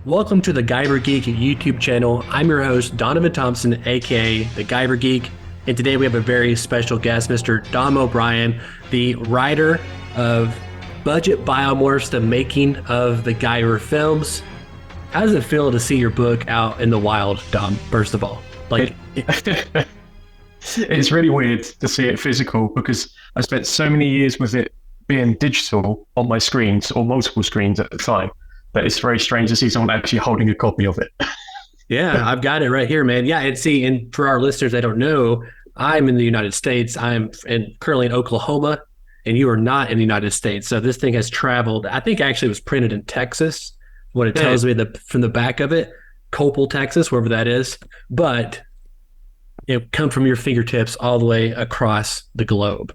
Welcome to the Guyver Geek YouTube channel. I'm your host, Donavon Thompson, aka the Guyver Geek, and today we have a very special guest, Mr. Dom O'Brien, the writer of Budget Biomorphs, the making of the Guyver Films. How does it feel to see your book out in the wild, Dom, first of all? It's really weird to see it physical because I spent so many years with it being digital on my screens or multiple screens at the time. But it's very strange to see someone actually holding a copy of it. Yeah, I've got it right here, man. Yeah, and for our listeners that don't know, I'm in the United States. Currently in Oklahoma, and you are not in the United States. So this thing has traveled. I think actually it was printed in Texas. What it tells me from the back of it, Copel, Texas, wherever that is. But it come from your fingertips all the way across the globe.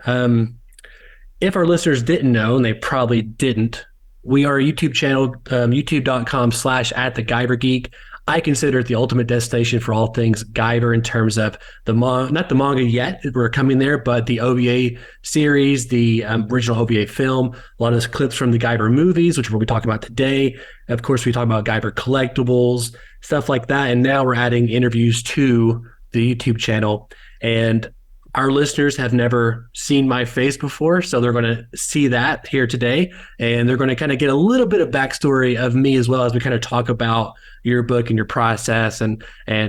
If our listeners didn't know, and they probably didn't, we are a YouTube channel, youtube.com/@theguyvergeek. I consider it the ultimate destination for all things Guyver in terms of not the manga yet, we're coming there, but the OVA series, the original OVA film, a lot of those clips from the Guyver movies, which we'll be talking about today. Of course, we talk about Guyver collectibles, stuff like that. And now we're adding interviews to the YouTube channel. And our listeners have never seen my face before, so they're going to see that here today, and they're going to kind of get a little bit of backstory of me as well as we kind of talk about your book and your process and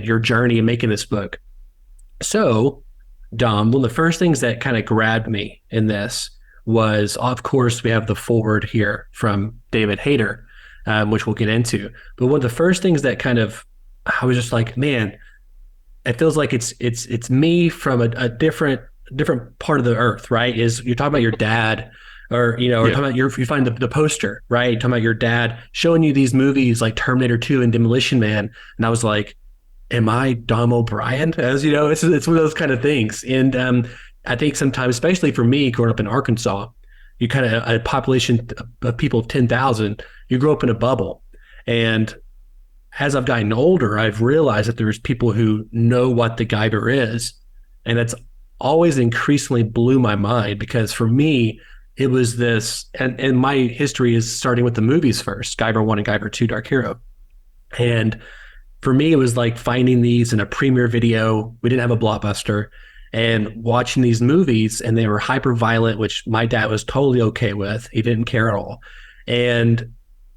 your journey in making this book. So, Dom, one of the first things that kind of grabbed me in this was, of course, we have the foreword here from David Hayter, which we'll get into. But one of the first things that I was just like, man, it feels like it's me from a different part of the earth, right? Is you're talking about your dad, or talking about you find the poster, right? You're talking about your dad showing you these movies like Terminator 2 and Demolition Man, and I was like, am I Dom O'Brien? As you know, it's one of those kind of things, and I think sometimes, especially for me, growing up in Arkansas, you kind of a population of people of 10,000, you grow up in a bubble, and as I've gotten older, I've realized that there's people who know what the Guyver is. And that's always increasingly blew my mind, because for me, it was this, and my history is starting with the movies first, Guyver 1 and Guyver 2, Dark Hero. And for me, it was like finding these in a premiere video. We didn't have a Blockbuster, and watching these movies, and they were hyper violent, which my dad was totally okay with. He didn't care at all. And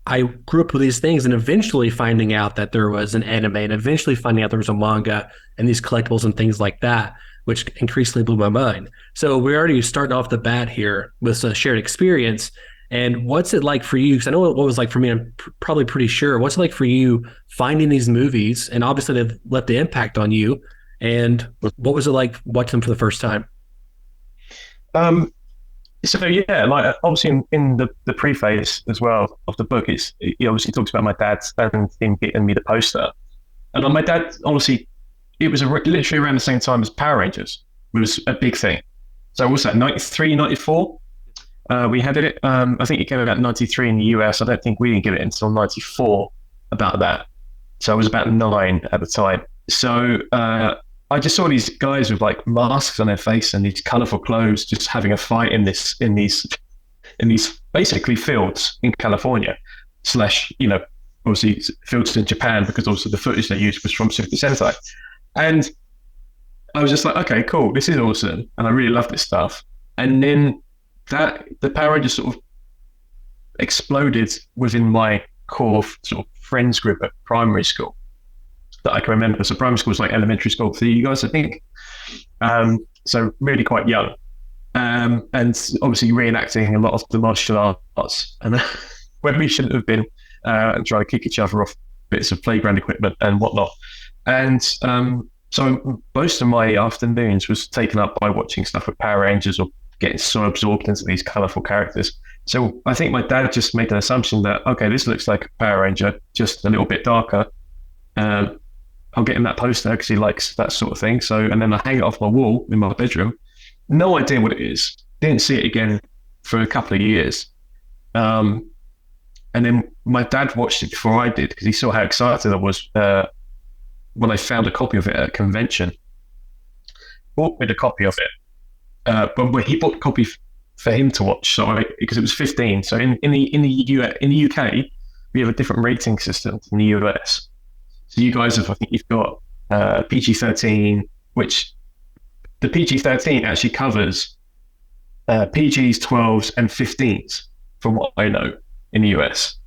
I grew up with these things, and eventually finding out that there was an anime, and eventually finding out there was a manga and these collectibles and things like that, which increasingly blew my mind. So we're already starting off the bat here with a shared experience. And what's it like for you? Because I know what it was like for me. I'm probably pretty sure. What's it like for you finding these movies? And obviously they've left the impact on you. And what was it like watching them for the first time? So yeah, like obviously in the preface as well of the book, he obviously talks about my dad and him getting me the poster. And my dad, honestly, it was literally around the same time as Power Rangers was a big thing. So what's that, 93, 94? We had it. I think it came about 93 in the US. I don't think we didn't get it until 94, about that. So I was about 9 at the time. So I just saw these guys with like masks on their face and these colorful clothes, just having a fight in these basically fields in California, obviously fields in Japan, because also the footage they used was from Super Sentai. And I was just like, okay, cool, this is awesome, and I really love this stuff. And then the Power Rangers sort of exploded within my core sort of friends group at primary school that I can remember. So primary school was like elementary school for you guys, I think. So really quite young. And obviously reenacting a lot of the martial arts. And when we shouldn't have been, and trying to kick each other off bits of playground equipment and whatnot. And so most of my afternoons was taken up by watching stuff with Power Rangers or getting so absorbed into these colourful characters. So I think my dad just made an assumption that, okay, this looks like a Power Ranger, just a little bit darker. I'll get him that poster because he likes that sort of thing. So, and then I hang it off my wall in my bedroom. No idea what it is. Didn't see it again for a couple of years. And then my dad watched it before I did, because he saw how excited I was when I found a copy of it at a convention. Bought me the copy of it. But he bought a copy for him to watch, because it was 15. So in the UK, we have a different rating system in the US. So you guys have, I think you've got PG-13, which the PG-13 actually covers PGs, 12s, and 15s, from what I know, in the US,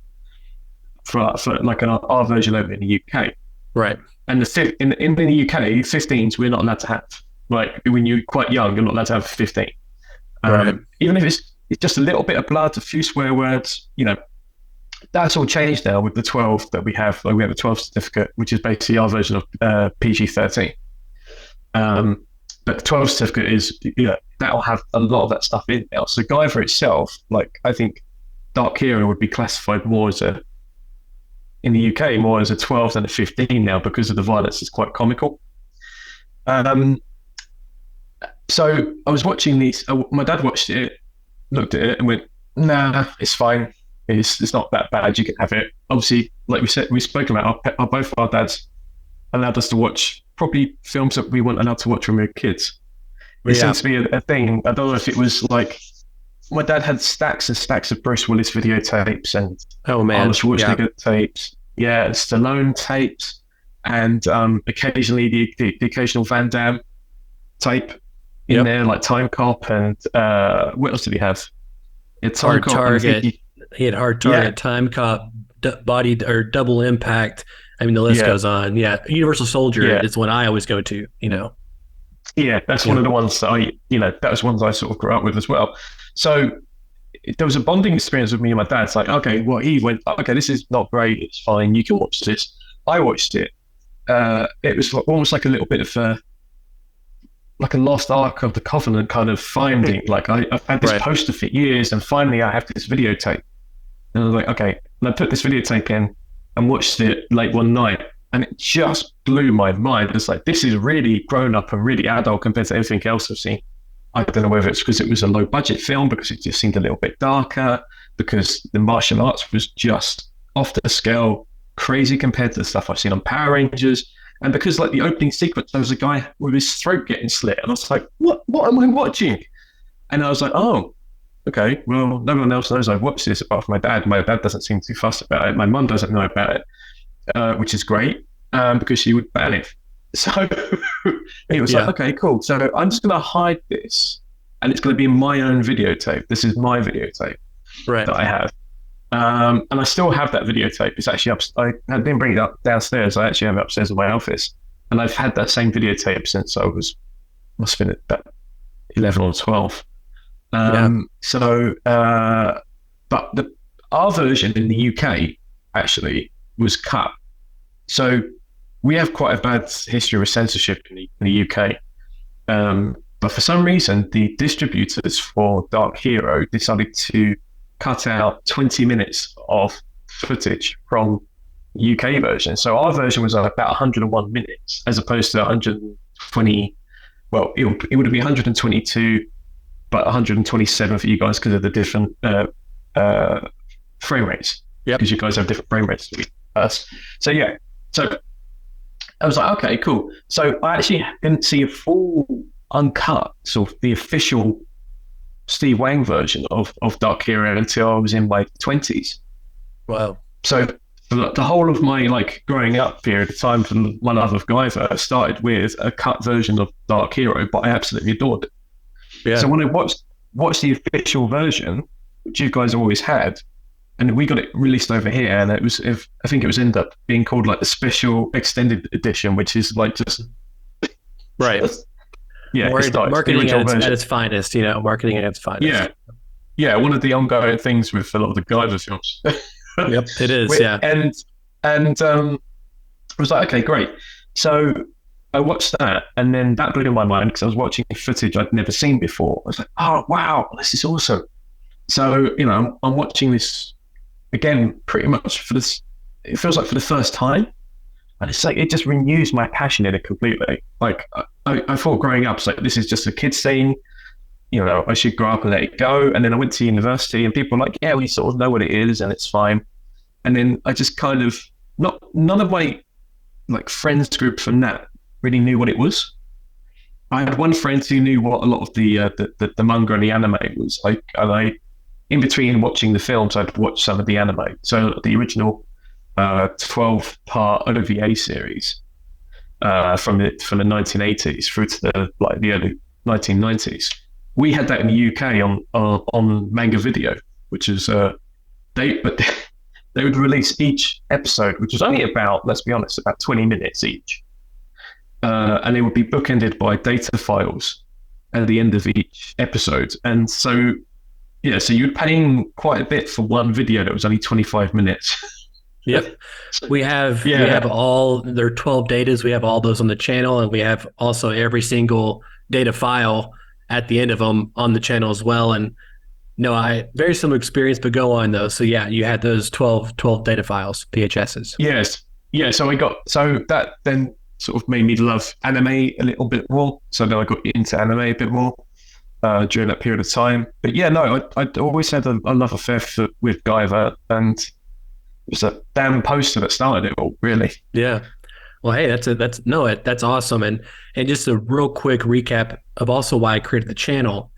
for like our version over in the UK. Right. And in the UK, 15s we're not allowed to have. Like when you're quite young, you're not allowed to have 15. Right. Even if it's just a little bit of blood, a few swear words, that's all changed now with the 12 that we have. Like we have a 12 certificate, which is basically our version of PG-13. But the 12 certificate is, that'll have a lot of that stuff in now. So Guyver itself, like I think Dark Hero would be classified more as in the UK, more as a 12 than a 15 now, because of the violence. It's quite comical. So I was watching these, my dad watched it, looked at it and went, nah, it's fine. It's not that bad. You can have it. Obviously, like we spoke about, both our dads allowed us to watch probably films that we weren't allowed to watch when we were kids. It seems to be a thing. I don't know if it was like, my dad had stacks and stacks of Bruce Willis videotapes and Arnold Schwarzenegger tapes. Yeah, Stallone tapes, and occasionally the occasional Van Damme tape in there, like Time Cop, and what else did he have? Hard Target. He had Hard Target, Time Cop, Body or Double Impact. I mean, the list goes on. Yeah, Universal Soldier is one I always go to. Yeah, that's one of the ones that that was ones I sort of grew up with as well. So there was a bonding experience with me and my dad. It's like, okay, well, he went, okay, this is not great. It's fine. You can watch this. I watched it. It was almost like a little bit of like a lost ark of the Covenant kind of finding. Like I've had this poster for years, and finally I have this videotape. And I was like, okay. And I put this videotape in and watched it late one night, and it just blew my mind. It's like, this is really grown up and really adult compared to everything else I've seen. I don't know whether it's because it was a low budget film, because it just seemed a little bit darker, because the martial arts was just off the scale, crazy compared to the stuff I've seen on Power Rangers. And because like the opening sequence, there was a guy with his throat getting slit. And I was like, what am I watching? And I was like, oh, okay, well, no one else knows I've watched this apart from my dad. My dad doesn't seem too fussed about it. My mum doesn't know about it, which is great, because she would ban it. So it was like, okay, cool. So I'm just going to hide this, and it's going to be my own videotape. This is my videotape that I have. And I still have that videotape. It's actually I didn't bring it up downstairs. I actually have it upstairs in my office. And I've had that same videotape since I must have been about 11 or 12. So, but our version in the UK actually was cut. So we have quite a bad history with censorship in the UK. But for some reason, the distributors for Dark Hero decided to cut out 20 minutes of footage from UK version. So our version was about 101 minutes as opposed to 120. Well, it would have been 122, but 127 for you guys because of the different frame rates. Yeah, because you guys have different frame rates to us. So yeah, so I was like, okay, cool. So I actually didn't see a full uncut, sort of the official Steve Wang version of Dark Hero until I was in my 20s. Wow. So the whole of my like growing up period of time from my love of Guyver started with a cut version of Dark Hero, but I absolutely adored it. Yeah. So when I watched the official version, which you guys always had, and we got it released over here, and I think it was ended up being called like the special extended edition, which is like just marketing at its finest, marketing at its finest. Yeah, one of the ongoing things with a lot of the Guyver films. Yep, it is. And I was like, okay, great. So I watched that, and then that blew my mind because I was watching footage I'd never seen before. I was like, oh wow, this is awesome. So I'm watching this again, pretty much it feels like for the first time, and it's like it just renews my passion in it completely. Like I thought growing up, it's like this is just a kid's thing. I should grow up and let it go. And then I went to university, and people were like, yeah, we sort of know what it is, and it's fine. And then I just kind of none of my like friends group from that really knew what it was. I had one friend who knew what a lot of the manga and the anime was like, and in between watching the films, I'd watch some of the anime. So the original 12-part OVA series from the 1980s through to the early 1990s. We had that in the UK on Manga Video, which is they would release each episode, which was only about, let's be honest, about 20 minutes each, and they would be bookended by data files at the end of each episode. And so you'd pay in quite a bit for one video that was only 25 minutes. Yep. We have all there are 12 datas. We have all those on the channel, and we have also every single data file at the end of them on the channel as well. And no, I very similar experience, but go on though. So yeah, you had those 12 data files, VHSs. Yes. Yeah. So that then sort of made me love anime a little bit more. So then I got into anime a bit more during that period of time. But yeah, no, I'd always had a love affair with Guyver, and it was a damn poster that started it all, really. Yeah. Well, hey, that's awesome. And just a real quick recap of also why I created the channel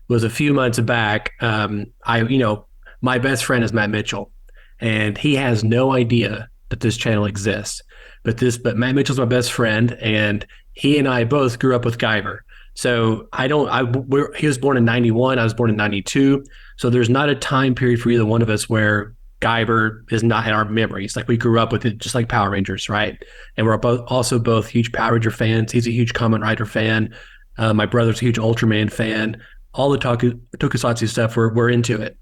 was a few months back. My best friend is Matt Mitchell, and he has no idea that this channel exists. But Matt Mitchell's my best friend, and he and I both grew up with Guyver. So he was born in 91. I was born in 92. So there's not a time period for either one of us where Guyver is not in our memories. Like, we grew up with it, just like Power Rangers, right? And we're both huge Power Ranger fans. He's a huge Kamen Rider fan. My brother's a huge Ultraman fan. All the tokusatsu stuff, we're into it.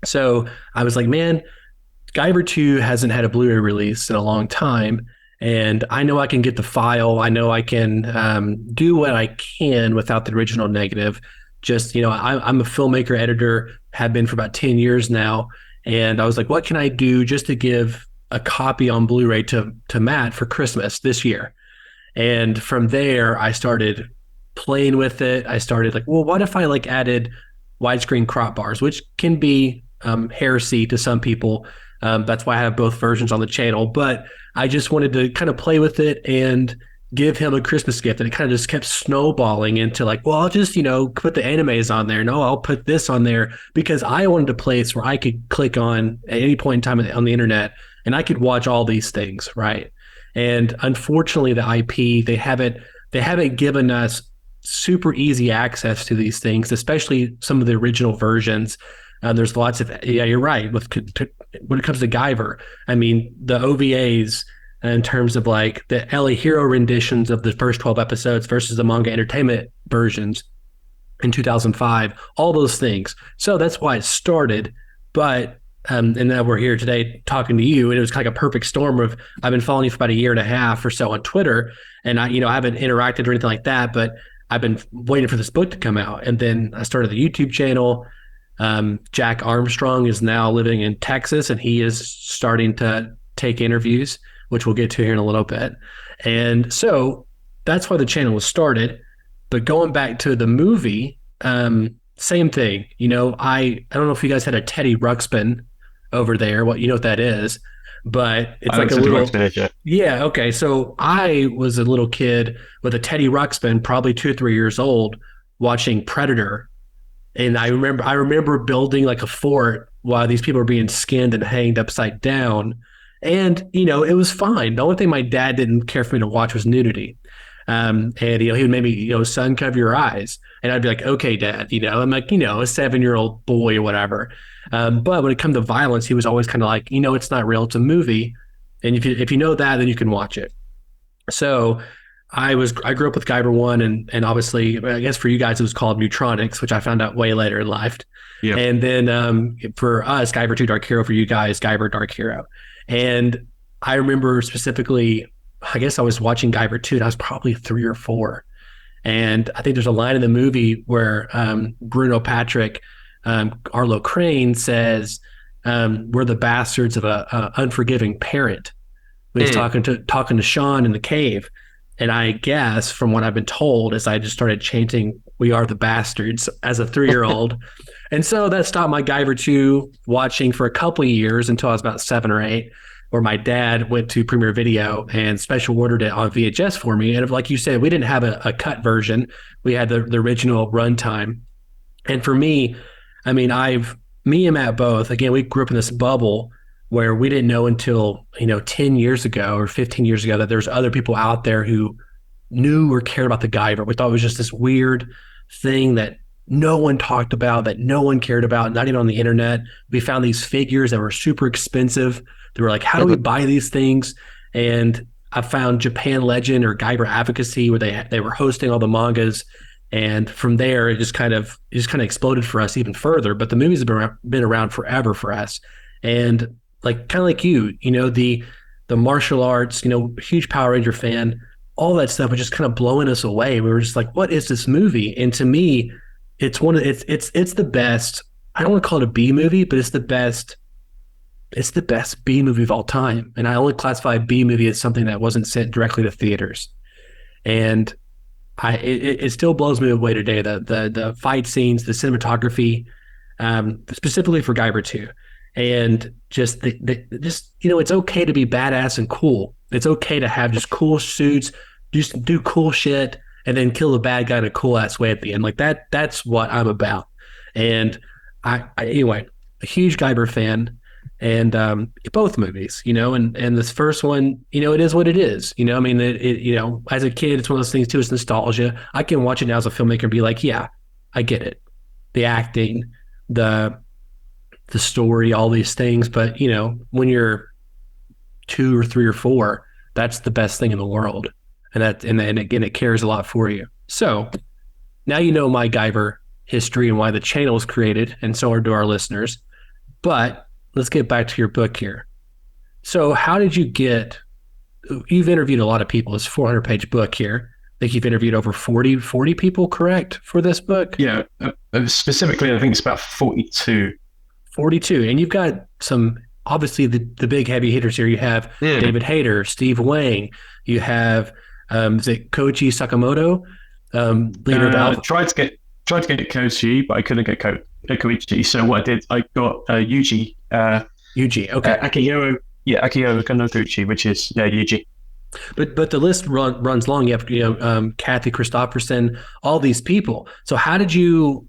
So I was like, man, Guyver 2 hasn't had a Blu-ray release in a long time, and I know I can get the file. I know I can do what I can without the original negative. Just, I'm a filmmaker, editor, have been for about 10 years now. And I was like, what can I do just to give a copy on Blu-ray to Matt for Christmas this year? And from there, I started playing with it. I started like, well, what if I added widescreen crop bars, which can be heresy to some people. That's why I have both versions on the channel. But I just wanted to kind of play with it and give him a Christmas gift. And it kind of just kept snowballing into I'll just, put the animes on there. No, I'll put this on there, because I wanted a place where I could click on at any point in time on the internet and I could watch all these things, right? And unfortunately, the IP, they haven't given us super easy access to these things, especially some of the original versions. There's lots of, you're right. When it comes to Guyver, I mean, the OVAs in terms of the LA Hero renditions of the first 12 episodes versus the manga entertainment versions in 2005, all those things. So that's why it started. But, and now we're here today talking to you, and it was kind of a perfect storm of, I've been following you for about a year and a half or so on Twitter, and I haven't interacted or anything like that, but I've been waiting for this book to come out. And then I started the YouTube channel. Jack Armstrong is now living in Texas, and he is starting to take interviews, which we'll get to here in a little bit. And so that's why the channel was started. But going back to the movie, same thing. I don't know if you guys had a Teddy Ruxpin over there. What that is, but it's like a little. Yeah. Okay. So I was a little kid with a Teddy Ruxpin, probably 2 or 3 years old, watching Predator. And I remember building a fort while these people were being skinned and hanged upside down. And, it was fine. The only thing my dad didn't care for me to watch was nudity. And, he would make me, son, cover your eyes. And I'd be like, okay, Dad, I'm like, a 7-year-old boy or whatever. But when it comes to violence, he was always kind of like, it's not real. It's a movie. And if you know that, then you can watch it. So I grew up with Guyver 1, and obviously, I guess for you guys, it was called Mutronics, which I found out way later in life. Yeah. And then for us, Guyver 2 Dark Hero, for you guys, Guyver Dark Hero. And I remember specifically, I guess I was watching Guyver 2, and I was probably 3 or 4. And I think there's a line in the movie where Bruno Patrick, Arlo Crane, says, we're the bastards of a unforgiving parent. When he's talking to Sean in the cave. And I guess from what I've been told is I just started chanting, "We are the bastards," as a 3-year-old. And so that stopped my Guyver 2 watching for a couple of years until I was about 7 or 8, where my dad went to Premiere Video and special ordered it on VHS for me. And like you said, we didn't have a cut version. We had the original runtime. And for me, I mean, I've me and Matt both, again, we grew up in this bubble where we didn't know until, 10 years ago or 15 years ago that there's other people out there who knew or cared about the Guyver. We thought it was just this weird thing that no one talked about, that no one cared about, not even on the internet. We found these figures that were super expensive. They were like, how do we buy these things? And I found Japan Legend or Guyver Advocacy where they were hosting all the mangas. And from there, it just kind of exploded for us even further. But the movies have been around forever for us. And kind of like you, the martial arts, huge Power Ranger fan, all that stuff was just kind of blowing us away. We were just like, what is this movie? And to me, it's the best. I don't want to call it a B movie, but it's the best B movie of all time. And I only classify a B movie as something that wasn't sent directly to theaters. And it still blows me away today. The fight scenes, the cinematography, specifically for Guyver 2. And just it's okay to be badass and cool. It's okay to have just cool suits, just do cool shit, and then kill the bad guy in a cool ass way at the end. Like that's what I'm about. And anyway, a huge Guyver fan, and both movies, and this first one, it is what it is. I mean, as a kid, it's one of those things too. It's nostalgia. I can watch it now as a filmmaker and be like, yeah, I get it. The acting, the story, all these things. But when you're 2 or 3 or 4, that's the best thing in the world, and again, it cares a lot for you. So now you know my Guyver history and why the channel was created, and so do our listeners. But let's get back to your book here. So how did you you've interviewed a lot of people. It's a 400-page book here. I think you've interviewed over 40 people, correct, for this book? Yeah, specifically, I think it's about 42. 42. And you've got some, obviously, the big heavy hitters here. You have David Hayter, Steve Wang. You have, is it Koji Sakamoto? Leader of Alpha. Tried to get Koji, but I couldn't get Koichi. So what I did, I got Yuji. Yuji, okay. Akio Kanoguchi, which is Yuji. But the list runs long. You have Kathy Christopherson, all these people. So how did you,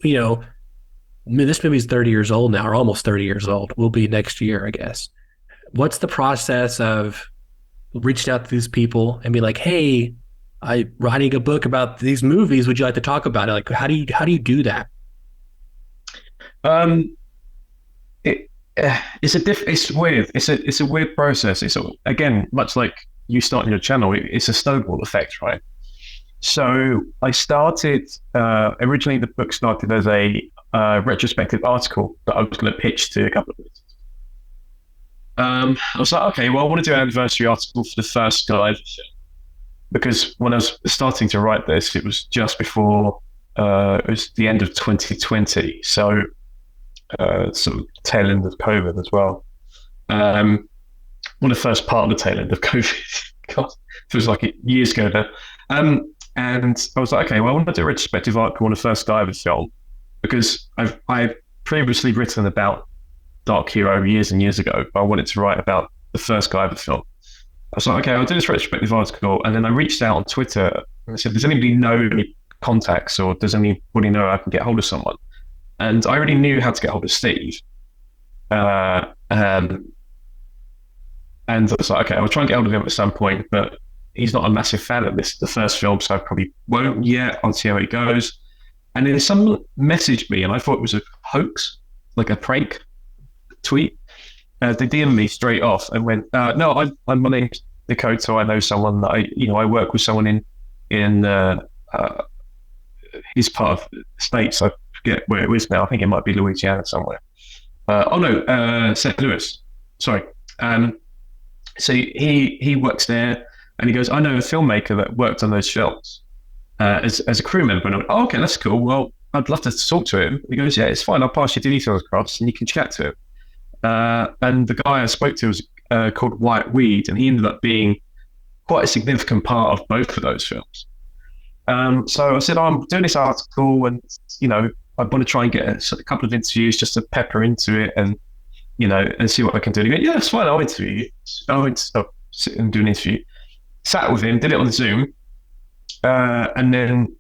this movie's 30 years old now, or almost 30 years old. Will be next year, I guess. What's the process of reaching out to these people and be like, hey, I'm writing a book about these movies. Would you like to talk about it? Like, how do you do that? It's weird. It's a weird process. It's again, much like you starting your channel, it's a snowball effect, right? So I started, originally the book started as a retrospective article that I was going to pitch to a couple of editors. I was like, okay, well, I want to do an anniversary article for the first Guyver film, because when I was starting to write this, it was just before, it was the end of 2020. So sort of tail end of COVID as well. The first part of the tail end of COVID. God, it was like years ago now. And I was like, okay, well, I want to do a retrospective article on the first Guyver film, because I've previously written about Dark Hero years and years ago, but I wanted to write about the first Guyver film. I was like, okay, I'll do this retrospective article. And then I reached out on Twitter and I said, does anybody know any contacts, or does anybody know I can get hold of someone? And I already knew how to get hold of Steve. And I was like, okay, I'll try and get hold of him at some point, but he's not a massive fan of the first film, so I probably won't yet. I'll see how it goes. And then someone messaged me, and I thought it was a hoax, like a prank tweet. They DM'd me straight off and went, no, my name's Dakota. I know someone that I work with someone in his part of the States. I forget where it is now. I think it might be Louisiana somewhere. St. Louis. Sorry. So he works there, and he goes, I know a filmmaker that worked on those films as a crew member. And I went, oh, okay, that's cool. Well, I'd love to talk to him. He goes, yeah, it's fine. I'll pass your details across and you can chat to him. And the guy I spoke to was called Wyatt Weed, and he ended up being quite a significant part of both of those films. So I said, I'm doing this article, and, I want to try and get a couple of interviews just to pepper into it and, and see what I can do. And he went, yeah, it's fine. I'll interview you. I went to sit and do an interview. Sat with him, did it on Zoom. And then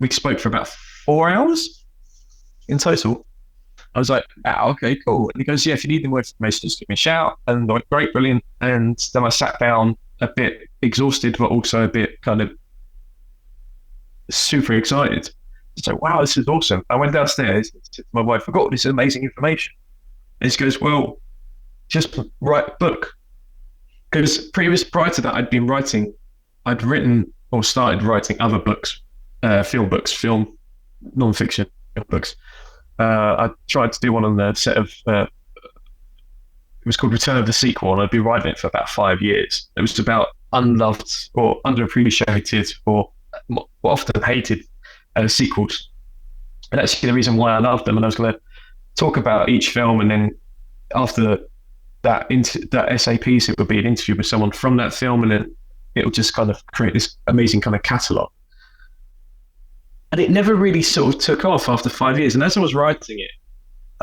we spoke for about 4 hours in total. I was like, okay, cool. And he goes, yeah, if you need any more information, just give me a shout. And I went, great, brilliant. And then I sat down a bit exhausted, but also a bit kind of super excited. So, wow, this is awesome. I went downstairs and said to my wife, I got all this amazing information. And she goes, well, just write a book. Because prior to that, I'd written or started writing other books, film non-fiction film books. I tried to do one on the set of, it was called Return of the Sequel, and I'd been writing it for about 5 years. It was about unloved or underappreciated or often hated sequels. And actually the reason why I loved them, and I was going to talk about each film, and then after that essay piece, it would be an interview with someone from that film, and then it would just kind of create this amazing kind of catalogue. And it never really sort of took off after 5 years. And as I was writing it,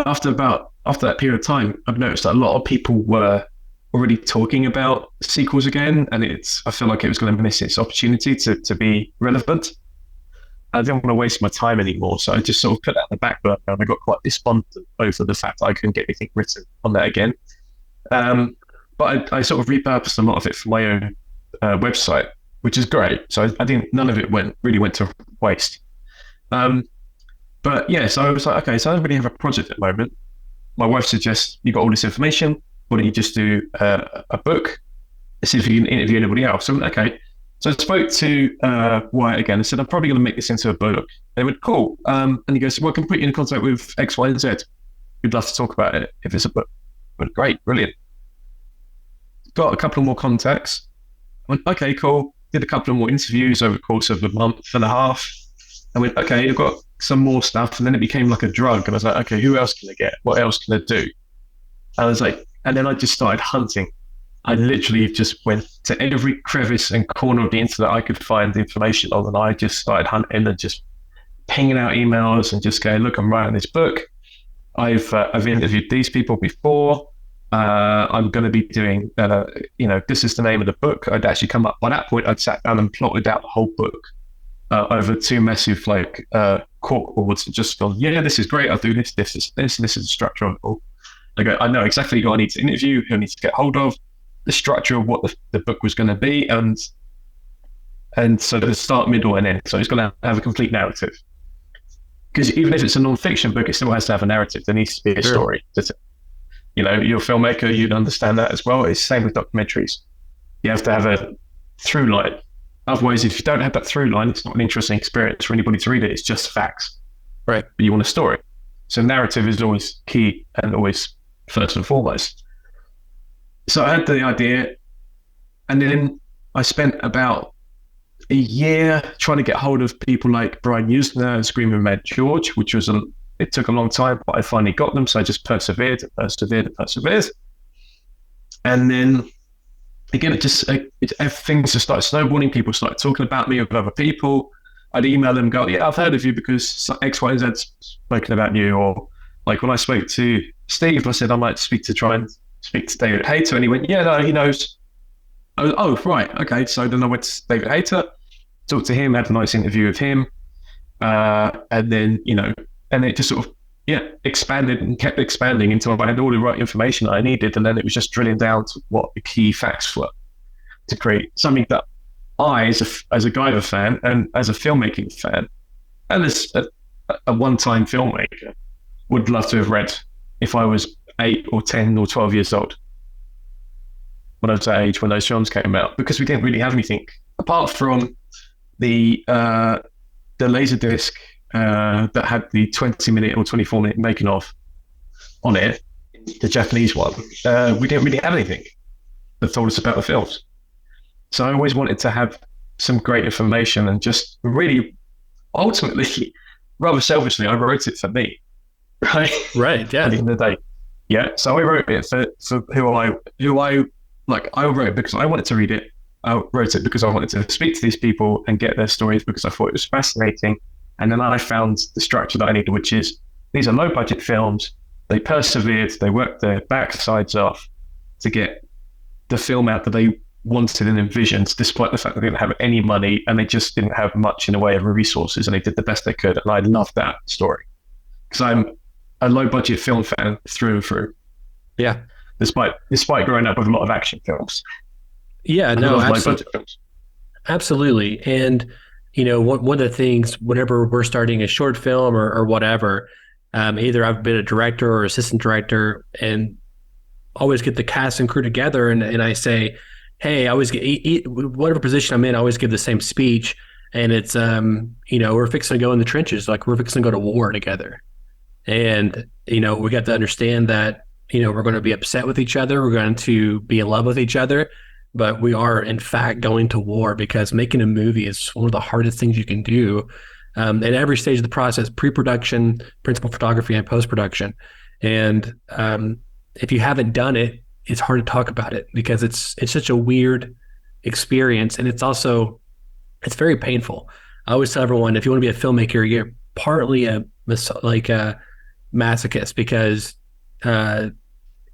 after that period of time, I've noticed that a lot of people were already talking about sequels again, and I feel like it was going to miss its opportunity to be relevant. I didn't want to waste my time anymore, so I just sort of put that in the back burner, and I got quite despondent over the fact that I couldn't get anything written on that again. But I sort of repurposed a lot of it for my own website, which is great. So none of it really went to waste. But yeah, so I was like, okay, so I don't really have a project at the moment. My wife suggests, you got all this information, why don't you just do a book, see if you can interview anybody else. So okay, so I spoke to Wyatt again and said, I'm probably going to make this into a book. And they went, cool. And he goes, well, I can put you in contact with X, Y, and Z. We'd love to talk about it if it's a book. I went, great, brilliant. Got a couple more contacts. I went, okay, cool. Did a couple of more interviews over the course of a month and a half. I went, okay, I've got some more stuff. And then it became like a drug. And I was like, okay, who else can I get? What else can I do? I was like, and then I just started hunting. I literally just went to every crevice and corner of the internet I could find information on. And I just started hunting and just pinging out emails and just going, look, I'm writing this book. I've interviewed these people before. I'm going to be doing, this is the name of the book. I'd actually come up, by that point, I'd sat down and plotted out the whole book over two massive cork boards and just gone, yeah, this is great. I'll do this, this is the structure of it all. I go, I know exactly who I need to interview, who I need to get hold of, the structure of what the book was going to be, and so the start, middle, and end. So it's going to have a complete narrative. Because even if it's a non-fiction book, it still has to have a narrative. There needs to be a story. You're a filmmaker, you'd understand that as well. It's the same with documentaries. You have to have a through line. Otherwise, if you don't have that through line, it's not an interesting experience for anybody to read it. It's just facts. Right. But you want a story. So narrative is always key and always first and foremost. So I had the idea, and then I spent about a year trying to get hold of people like Brian Usner, Screaming Mad George, which was it took a long time, but I finally got them. So I just persevered. And then again, things just started snowballing. People started talking about me with other people. I'd email them and go, yeah, I've heard of you because X, Y, and Z's spoken about you. Or like when I spoke to Steve, I said, I might try and speak to David Hayter. And he went, yeah, no, he knows. Oh, right. Okay. So then I went to David Hayter, talked to him, had a nice interview with him. And then, and it just sort of, expanded and kept expanding until I had all the right information I needed. And then it was just drilling down to what the key facts were to create something that I, as a Guyver fan and as a filmmaking fan, and as a one-time filmmaker, would love to have read if I was 8 or 10 or 12 years old when I was that age when those films came out, because we didn't really have anything apart from the Laserdisc that had the 20-minute or 24-minute making of on it, the Japanese one. We didn't really have anything that told us about the films. So I always wanted to have some great information, and just really, ultimately, rather selfishly, I wrote it for me. Right, yeah. At the end of the day, yeah. So I wrote it for who I like. I wrote it because I wanted to read it. I wrote it because I wanted to speak to these people and get their stories because I thought it was fascinating. And then I found the structure that I needed, which is these are low-budget films. They persevered. They worked their backsides off to get the film out that they wanted and envisioned, despite the fact that they didn't have any money and they just didn't have much in the way of resources, and they did the best they could. And I love that story because a low budget film fan through and through. Yeah. Despite growing up with a lot of action films. Yeah, And a no, lot of low budget films. absolutely. And, one of the things, whenever we're starting a short film or whatever, either I've been a director or assistant director and always get the cast and crew together and I say, hey, I always get, whatever position I'm in, I always give the same speech. And it's, we're fixing to go in the trenches. Like we're fixing to go to war together. And, we got to understand that, we're going to be upset with each other. We're going to be in love with each other. But we are, in fact, going to war because making a movie is one of the hardest things you can do at every stage of the process, pre-production, principal photography, and post-production. And if you haven't done it, it's hard to talk about it because it's such a weird experience. And it's very painful. I always tell everyone, if you want to be a filmmaker, you're partly a masochist because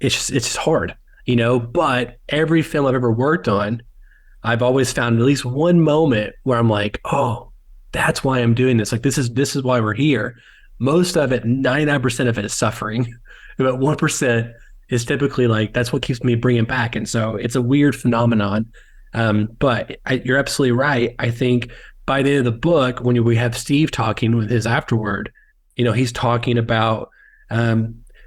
it's just hard. But every film I've ever worked on, I've always found at least one moment where I'm like, oh, that's why I'm doing this. Like, this is why we're here. Most of it, 99% of it is suffering. About 1% is typically like, that's what keeps me bringing back. And so it's a weird phenomenon. But you're absolutely right. I think by the end of the book, when we have Steve talking with his afterword, he's talking about,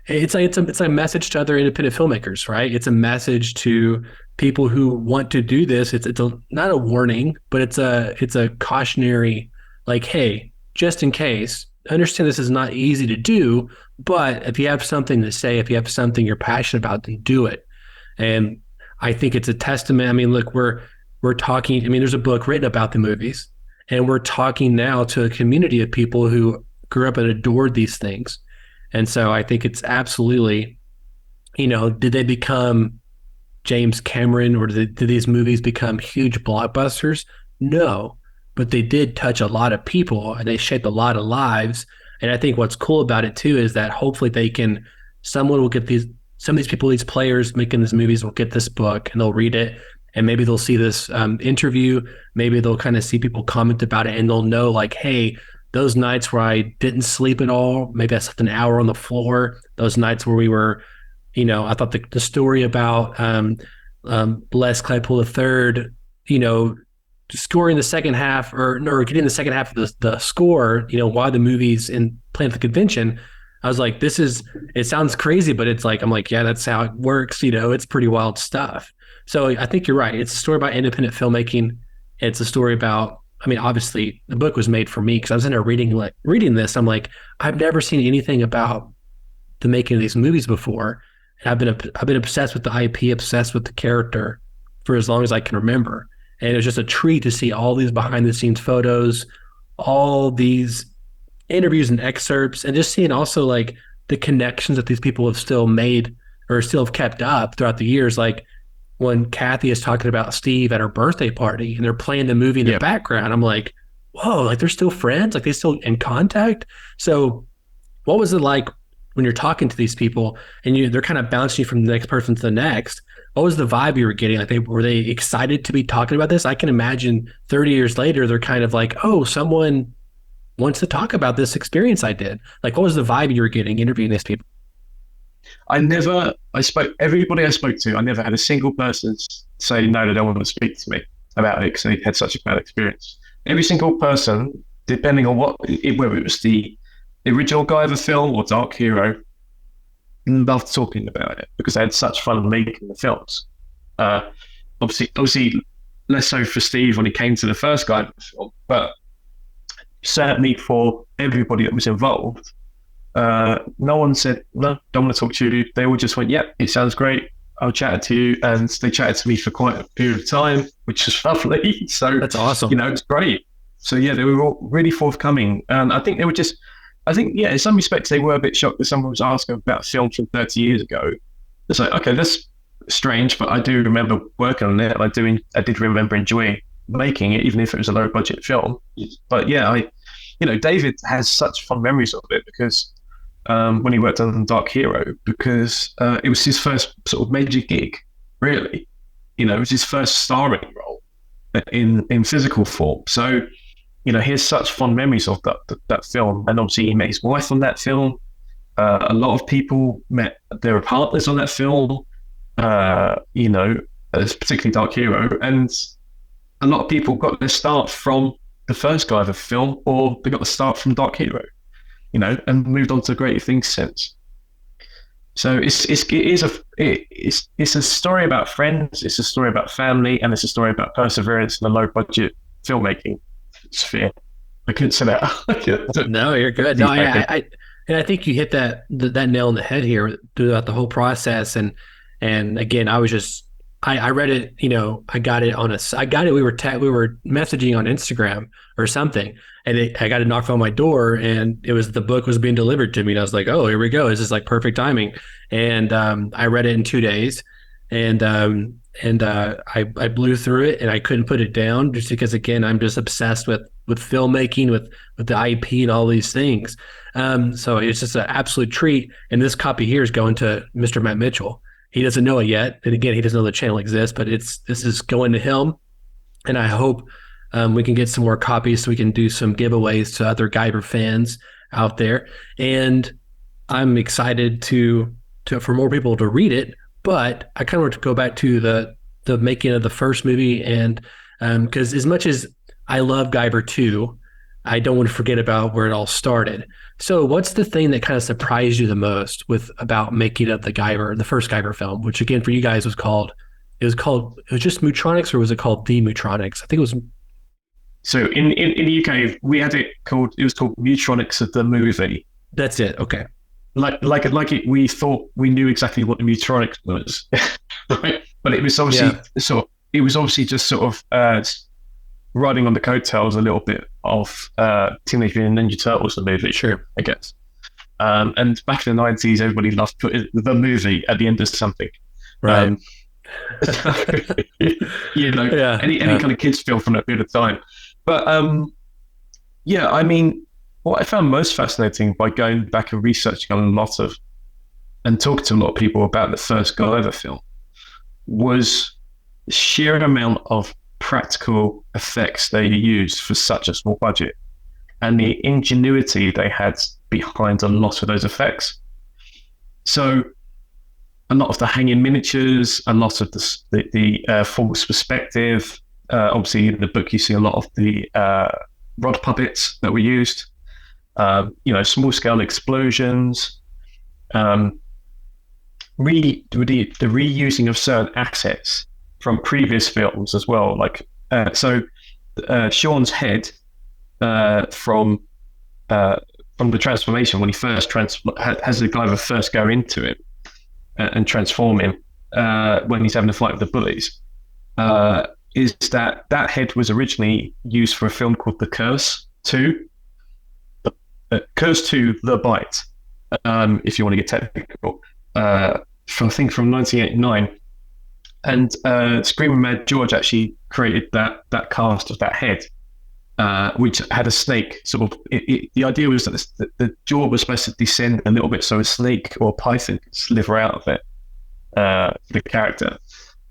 it's a message to other independent filmmakers, right? It's a message to people who want to do this. It's not a warning, but it's a cautionary, like, hey, just in case, understand this is not easy to do, but if you have something to say, if you have something you're passionate about, then do it. And I think it's a testament. I mean, look, we're talking. I mean, there's a book written about the movies, and we're talking now to a community of people who grew up and adored these things. And so I think it's absolutely, did they become James Cameron or did these movies become huge blockbusters? No, but they did touch a lot of people and they shaped a lot of lives. And I think what's cool about it too is that hopefully someone will get some of these people, these players making these movies will get this book and they'll read it. And maybe they'll see this interview. Maybe they'll kind of see people comment about it and they'll know like, hey, those nights where I didn't sleep at all, maybe I slept an hour on the floor. Those nights where we were, I thought the story about Les Claypool III, scoring the second half or getting the second half of the score, why the movie's in playing at the convention. I was like, it sounds crazy, but it's like, I'm like, yeah, that's how it works. It's pretty wild stuff. So I think you're right. It's a story about independent filmmaking. It's a story about, I mean, obviously the book was made for me because I was in there reading this. I'm like, I've never seen anything about the making of these movies before. And I've been obsessed with the IP, obsessed with the character for as long as I can remember. And it was just a treat to see all these behind the scenes photos, all these interviews and excerpts, and just seeing also like the connections that these people have still made or still have kept up throughout the years. Like when Kathy is talking about Steve at her birthday party and they're playing the movie in the background, I'm like, whoa, like they're still friends? Like they still in contact? So what was it like when you're talking to these people and they're kind of bouncing you from the next person to the next? What was the vibe you were getting? Like were they excited to be talking about this? I can imagine 30 years later, they're kind of like, oh, someone wants to talk about this experience I did. Like what was the vibe you were getting interviewing these people? Everybody I spoke to, I never had a single person say, no, they don't want to speak to me about it because they had such a bad experience. Every single person, depending on whether it was the original Guyver film or Dark Hero, loved talking about it because they had such fun making the films. Obviously, less so for Steve when he came to the first Guyver film, but certainly for everybody that was involved, no one said, no, don't want to talk to you. They all just went, yep, it sounds great. I'll chat to you. And they chatted to me for quite a period of time, which is lovely. So that's awesome. It's great. So yeah, they were all really forthcoming. And I think they were in some respects, they were a bit shocked that someone was asking about a film from 30 years ago. It's like, okay, that's strange, but I do remember working on it. I did remember enjoying making it, even if it was a low budget film. But yeah, David has such fond memories of it because when he worked on Dark Hero, because it was his first sort of major gig, really. It was his first starring role in physical form. So, he has such fond memories of that film. And obviously he met his wife on that film. A lot of people met their partners on that film, particularly Dark Hero, and a lot of people got their start from the first Guyver film, or they got the start from Dark Hero, and moved on to greater things since. So it's a story about friends, it's a story about family, and it's a story about perseverance in a low budget filmmaking sphere. I couldn't say that. No, you're good. No, I think you hit that nail on the head here throughout the whole process. And again, I read it. I got it. We were messaging on Instagram or something, and I got a knock on my door, and the book was being delivered to me, and I was like, oh, here we go. This is like perfect timing. And I read it in 2 days, and I blew through it, and I couldn't put it down just because, again, I'm just obsessed with filmmaking, with the IP and all these things. So it's just an absolute treat. And this copy here is going to Mr. Matt Mitchell. He doesn't know it yet. And again, he doesn't know the channel exists, but this is going to him. And I hope we can get some more copies so we can do some giveaways to other Guyver fans out there. And I'm excited for more people to read it. But I kind of want to go back to the making of the first movie. And because as much as I love Guyver 2, I don't want to forget about where it all started. So what's the thing that kind of surprised you the most about making up the first Guyver film, which again for you guys was just Mootronics, or was it called The Mootronics? I think it was. So in the UK, we had it called Mootronics of the movie. That's it. Okay. We thought we knew exactly what the Mootronics was, right? But it was obviously just sort of riding on the coattails a little bit of Teenage Mutant Ninja Turtles, the movie, sure, I guess. And back in the 90s, everybody loved putting the movie at the end of something. Right. Any kind of kids film from that period of time. But I mean, what I found most fascinating by going back and researching and talking to a lot of people about the first Guyver film was the sheer amount of practical effects they used for such a small budget, and the ingenuity they had behind a lot of those effects. So a lot of the hanging miniatures, a lot of the false perspective. Obviously, in the book, you see a lot of the rod puppets that were used. Small scale explosions. The reusing of certain assets from previous films as well. Like Sean's head from the transformation, when he first has the Guyver first go into it and transform him when he's having a fight with the bullies, is that head was originally used for a film called The Curse 2. Curse 2, The Bite, if you want to get technical, I think from 1989. And Screaming Mad George actually created that cast of that head, which had a snake. Sort of, the idea was that the jaw was supposed to descend a little bit, so a snake or a python could slither out of it, the character.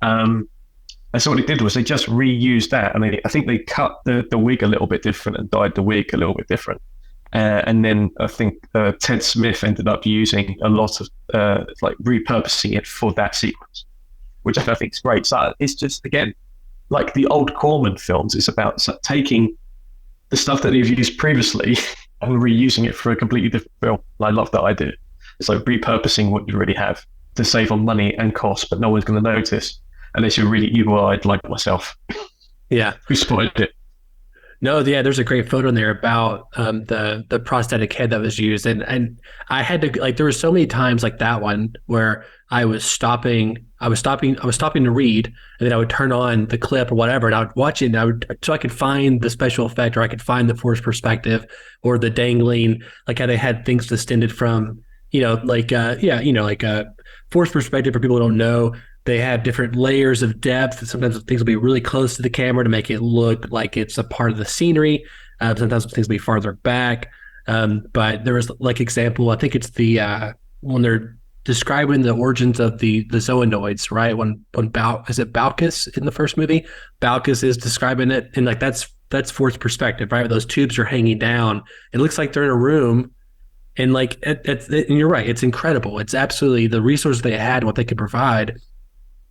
And so what they did was they just reused that, and I think they cut the wig a little bit different and dyed the wig a little bit different. And then I think Ted Smith ended up using a lot of repurposing it for that sequence, which I think is great. So it's just, again, like the old Corman films, it's about taking the stuff that they've used previously and reusing it for a completely different film. I love that idea. It's like repurposing what you already have to save on money and cost, but no one's going to notice unless you're really evil-eyed like myself. Yeah. Who spotted it. No, yeah, there's a great photo in there about the prosthetic head that was used, and I had to, there were so many times like that one where I was stopping to read, and then I would turn on the clip or whatever, and I would watch it, and so I could find the special effect, or I could find the forced perspective, or the dangling, like how they had things distended from, forced perspective for people who don't know. They have different layers of depth. Sometimes things will be really close to the camera to make it look like it's a part of the scenery. Sometimes things will be farther back. But there was example, I think it's when they're describing the origins of the zoonoids, right? When is it Balkus in the first movie? Balkus is describing it, and that's forced perspective, right? Those tubes are hanging down. It looks like they're in a room, And like, and you're right, it's incredible. It's absolutely the resources they had, what they could provide.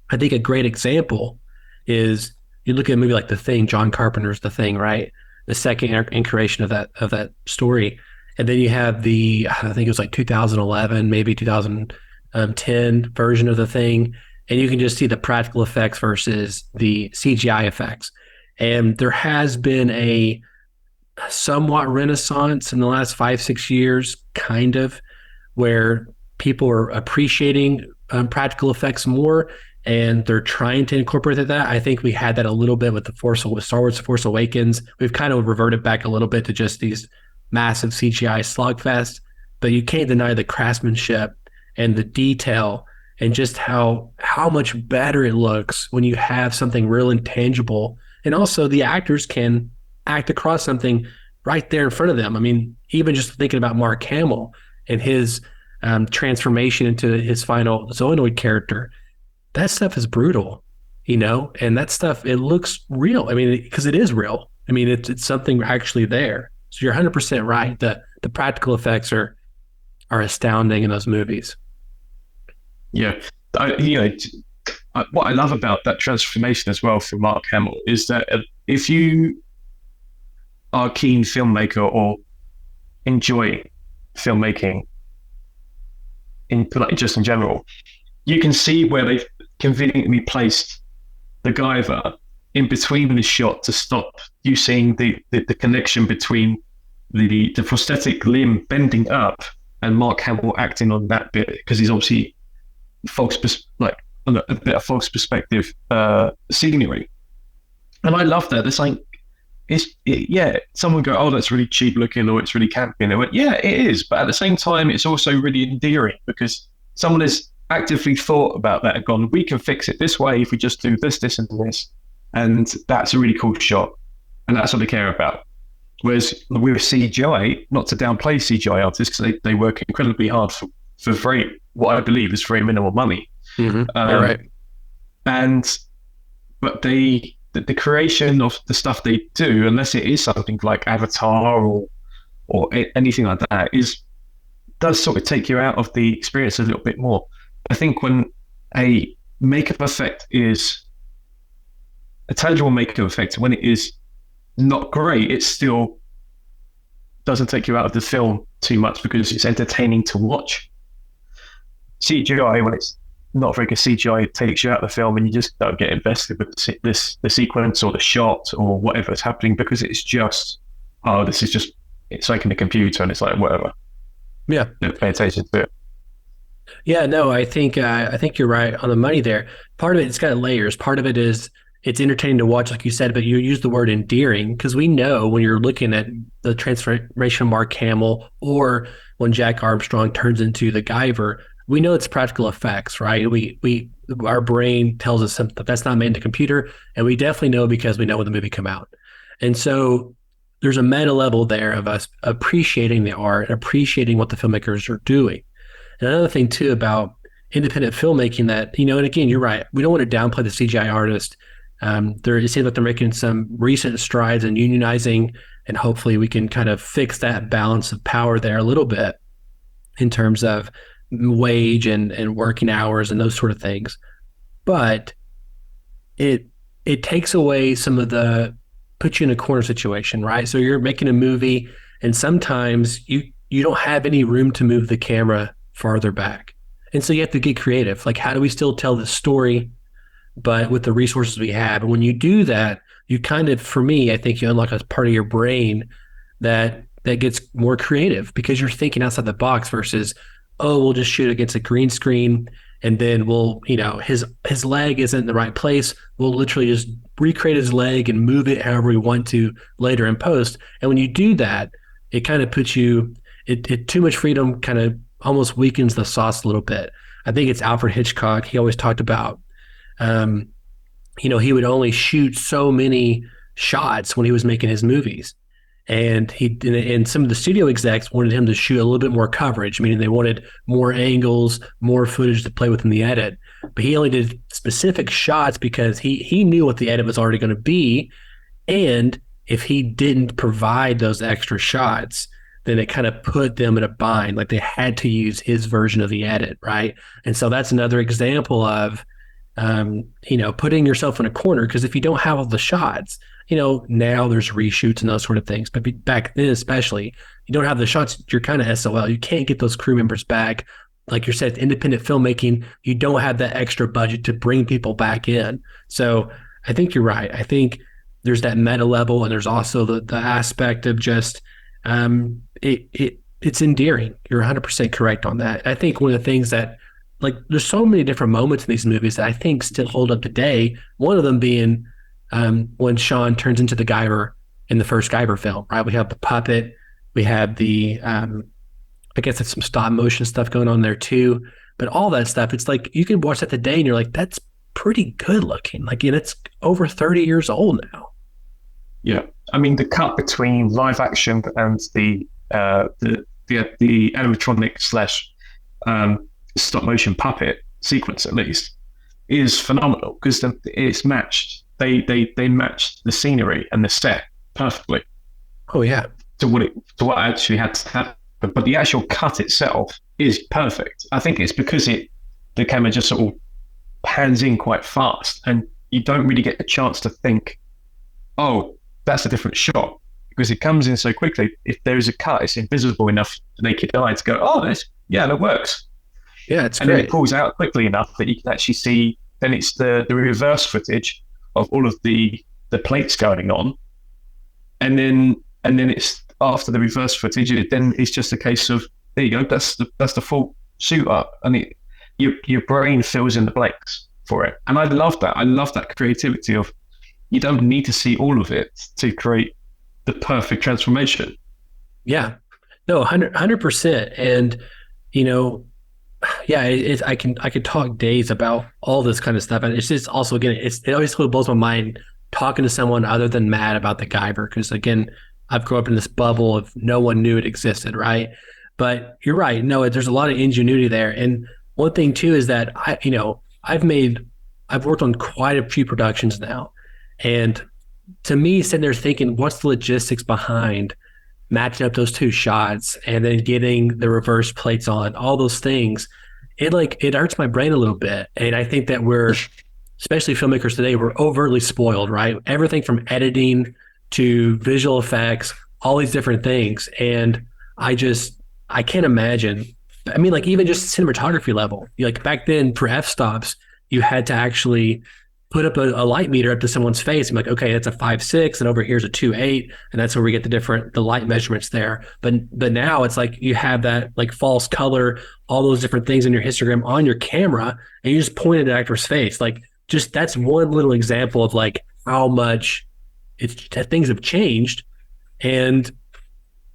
I think a great example is you look at a movie like The Thing, John Carpenter's The Thing, right? The second incarnation of that story, and then you have the I think it was like 2011, maybe 2010 version of The Thing, and you can just see the practical effects versus the CGI effects. And there has been a somewhat renaissance in the last 5-6 years, kind of, where people are appreciating practical effects more, and they're trying to incorporate that. I think we had that a little bit with with Star Wars: The Force Awakens. We've kind of reverted back a little bit to just these massive CGI slugfest, but you can't deny the craftsmanship and the detail and just how much better it looks when you have something real and tangible. And also the actors can act across something right there in front of them. I mean, even just thinking about Mark Hamill and his transformation into his final Zoanoid character, that stuff is brutal, and that stuff, it looks real. I mean, because it is real. I mean, it's something actually there. So you're 100% right. The practical effects are astounding in those movies. Yeah. What I love about that transformation as well for Mark Hamill is that if you are a keen filmmaker or enjoy filmmaking just in general, you can see where they've conveniently placed the Guyver in between the shot to stop you seeing the connection between the prosthetic limb bending up and Mark Hamill acting on that bit, because he's obviously a bit of false perspective scenery. And I love that. It's like, someone go, oh, that's really cheap looking, or it's really campy. And they went, yeah, it is. But at the same time, it's also really endearing because someone has actively thought about that and gone, we can fix it this way if we just do this, this, and this. And that's a really cool shot. And that's what they care about. Whereas with CGI, not to downplay CGI artists, because they work incredibly hard for what I believe is very minimal money. Mm-hmm. Right. But the creation of the stuff they do, unless it is something like Avatar or anything like that, does sort of take you out of the experience a little bit more. I think when a makeup effect is a tangible makeup effect, when it is not great, it still doesn't take you out of the film too much because it's entertaining to watch. CGI, when it's not very good CGI, it takes you out of the film and you just don't get invested with the sequence or the shot or whatever's happening, because it's just, it's like in the computer and it's like, whatever. Yeah. Don't pay attention to it. Yeah, no, I think you're right on the money there. Part of it's got layers. Part of it is it's entertaining to watch, like you said, but you use the word endearing because we know when you're looking at the transformation of Mark Hamill or when Jack Armstrong turns into the Guyver, we know it's practical effects, right? Our brain tells us something that's not made in the computer, and we definitely know because we know when the movie come out. And so there's a meta level there of us appreciating the art, appreciating what the filmmakers are doing. And another thing too about independent filmmaking that, and again, you're right, we don't want to downplay the CGI artist. It seems like they're making some recent strides in unionizing, and hopefully we can kind of fix that balance of power there a little bit in terms of wage and working hours and those sort of things. But it takes away some of puts you in a corner situation, right? So you're making a movie and sometimes you don't have any room to move the camera farther back. And so you have to get creative. Like, how do we still tell the story, but with the resources we have? And when you do that, you kind of, for me, I think you unlock a part of your brain that gets more creative because you're thinking outside the box versus, oh, we'll just shoot against a green screen and then we'll, his leg isn't in the right place. We'll literally just recreate his leg and move it however we want to later in post. And when you do that, it kind of puts you, too much freedom kind of almost weakens the sauce a little bit. I think it's Alfred Hitchcock. He always talked about, he would only shoot so many shots when he was making his movies. And some of the studio execs wanted him to shoot a little bit more coverage, meaning they wanted more angles, more footage to play with in the edit. But he only did specific shots because he knew what the edit was already going to be. And if he didn't provide those extra shots, then it kind of put them in a bind. Like they had to use his version of the edit, right? And so that's another example of, putting yourself in a corner, because if you don't have all the shots, now there's reshoots and those sort of things. But back then, especially, you don't have the shots, you're kind of SOL. You can't get those crew members back. Like you said, independent filmmaking, you don't have that extra budget to bring people back in. So I think you're right. I think there's that meta level, and there's also the aspect of just it's endearing. You're 100% correct on that. I think one of the things that, like, there's so many different moments in these movies that I think still hold up today. One of them being when Sean turns into the Guyver in the first Guyver film, right? We have the puppet, we have the I guess there's some stop motion stuff going on there too. But all that stuff, it's like you can watch that today and you're like, that's pretty good looking. Like, it's over 30 years old now. Yeah, I mean, the cut between live action and the animatronic slash stop motion puppet sequence, at least, is phenomenal, because it's matched. They matched the scenery and the set perfectly. Oh yeah, to what actually had to happen. But the actual cut itself is perfect. I think it's because the camera just sort of pans in quite fast, and you don't really get a chance to think, oh, that's a different shot, because it comes in so quickly. If there is a cut, it's invisible enough to the naked eye to go, oh, that works. Yeah, it's and great. Then it pulls out quickly enough that you can actually see. Then it's the reverse footage of all of the plates going on, and then it's after the reverse footage. Then it's just a case of, there you go. That's the full shoot up, and your brain fills in the blanks for it. And I love that. I love that creativity of, you don't need to see all of it to create the perfect transformation. Yeah, no, 100%. And, yeah, I could talk days about all this kind of stuff. And it's just also, again, it always blows my mind talking to someone other than Matt about the Guyver. Because again, I've grown up in this bubble of no one knew it existed, right? But you're right. No, there's a lot of ingenuity there. And one thing too is that I've worked on quite a few productions now. And to me, sitting there thinking, what's the logistics behind matching up those two shots and then getting the reverse plates on, all those things, it hurts my brain a little bit. And I think that we're, especially filmmakers today, we're overtly spoiled, right? Everything from editing to visual effects, all these different things. And I can't imagine. I mean, like, even just cinematography level, like back then for f-stops, you had to actually put up a light meter up to someone's face and be like, okay, that's a 5.6, and over here's a 2.8, and that's where we get the light measurements there. But now it's like you have that like false color, all those different things in your histogram on your camera, and you just point at the actor's face. Like, just that's one little example of like how much things have changed, and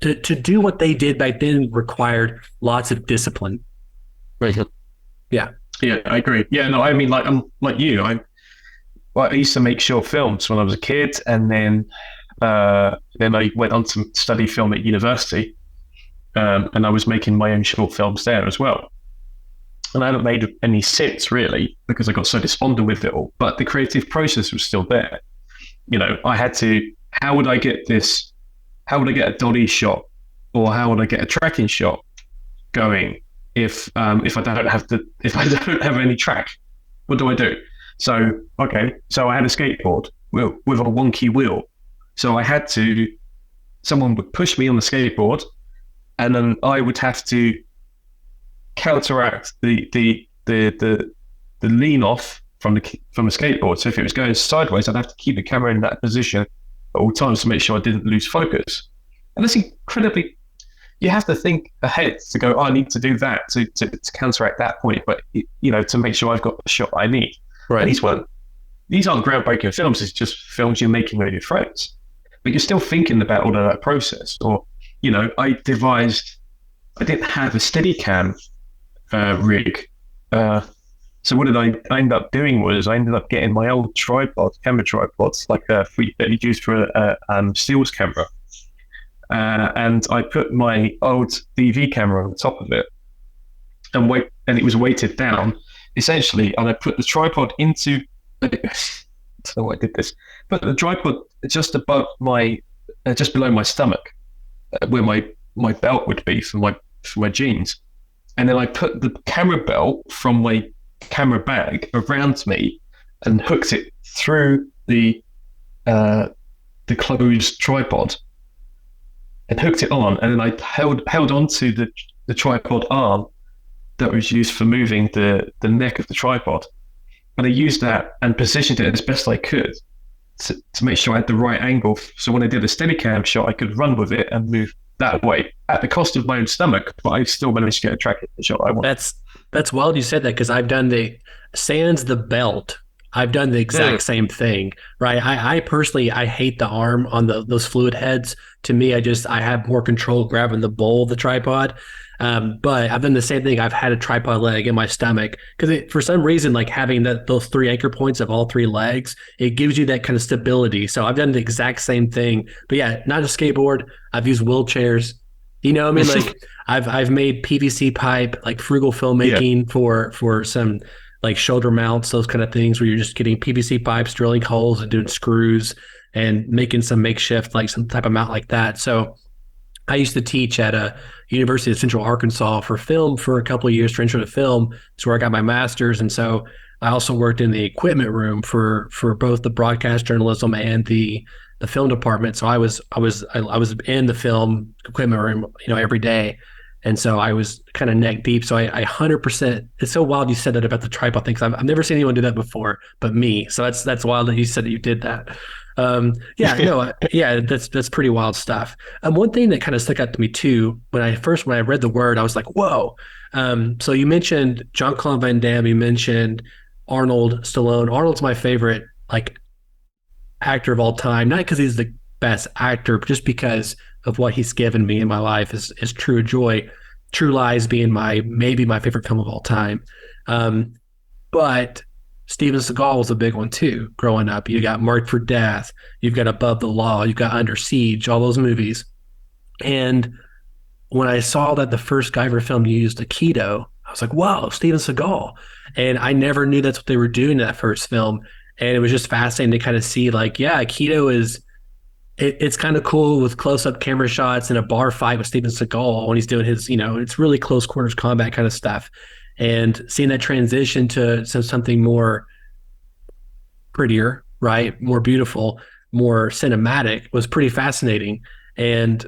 to do what they did back then required lots of discipline. Right. Yeah. Yeah, I agree. Yeah, no, I mean, like, I'm like you. I used to make short films when I was a kid, and then I went on to study film at university, and I was making my own short films there as well. And I haven't made any since, really, because I got so despondent with it all. But the creative process was still there. I had to, how would I get this? How would I get a dolly shot, or how would I get a tracking shot going if I don't have any track? What do I do? So I had a skateboard with a wonky wheel. So someone would push me on the skateboard, and then I would have to counteract the lean off from the skateboard. So if it was going sideways, I'd have to keep the camera in that position at all times to make sure I didn't lose focus. And that's incredibly, you have to think ahead to go, I need to do that to counteract that point, but to make sure I've got the shot I need. Right. And these aren't groundbreaking films. It's just films you're making with your friends, but you're still thinking about all of that process. Or, I didn't have a Steadicam rig. So what did I end up doing was I ended up getting my old camera tripods, like that you use for a stills camera. And I put my old DV camera on top of it, and it was weighted down, essentially. And I put the tripod into, I don't know why I did this, put the tripod just above just below my stomach, where my my belt would be for my jeans. And then I put the camera belt from my camera bag around me and hooked it through the closed tripod and hooked it on. And then I held onto the tripod arm that was used for moving the neck of the tripod. And I used that and positioned it as best I could to make sure I had the right angle. So when I did a Steadicam shot, I could run with it and move that way at the cost of my own stomach, but I still managed to get a tracking shot I want. That's wild you said that, because I've done sans the belt. I've done the exact same thing, right? I personally, I hate the arm on those fluid heads. To me, I have more control grabbing the bowl of the tripod. But I've done the same thing. I've had a tripod leg in my stomach because for some reason, like having those 3 anchor points of all 3 legs, it gives you that kind of stability. So I've done the exact same thing. But yeah, not a skateboard. I've used wheelchairs. You know, I mean, like I've made PVC pipe, like frugal filmmaking for some like shoulder mounts, those kind of things where you're just getting PVC pipes, drilling holes and doing screws and making some makeshift, like some type of mount like that. So I used to teach at a University of Central Arkansas for film for a couple of years, for intro to film. It's where I got my master's. And so I also worked in the equipment room for both the broadcast journalism and the film department. So I was in the film equipment room, every day. And so I was kind of neck deep. So I 100%, it's so wild you said that about the tripod thing, because I've never seen anyone do that before but me. So that's wild that you said that you did that. That's pretty wild stuff. One thing that kind of stuck out to me too, when I read the word, I was like, whoa. So you mentioned Jean-Claude Van Damme, you mentioned Arnold Stallone. Arnold's my favorite like actor of all time, not because he's the best actor, but just because of what he's given me in my life is True Joy, True Lies being maybe my favorite film of all time. But Steven Seagal was a big one too. Growing up, you got Marked for Death, you've got Above the Law, you've got Under Siege, all those movies. And when I saw that the first Guyver film used Aikido, I was like, wow, Steven Seagal. And I never knew that's what they were doing in that first film. And it was just fascinating to kind of see, like, yeah, Aikido it's kind of cool with close-up camera shots and a bar fight with Steven Seagal when he's doing his, it's really close quarters combat kind of stuff. And seeing that transition to something more prettier, right? More beautiful, more cinematic was pretty fascinating. And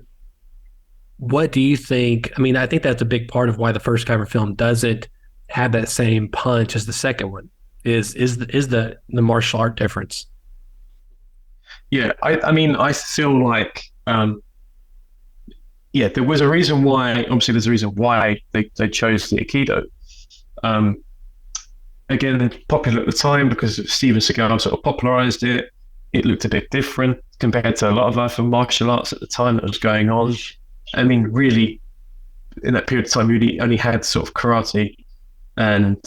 what do you think? I mean, I think that's a big part of why the first Guyver film doesn't have that same punch as the second one is the martial art difference. Yeah, I mean, I feel like, there was a reason why, obviously there's a reason why they chose the Aikido. Again, popular at the time because Steven Seagal sort of popularized it. It looked a bit different compared to a lot of other martial arts at the time that was going on. I mean, really, in that period of time, we really only had sort of karate and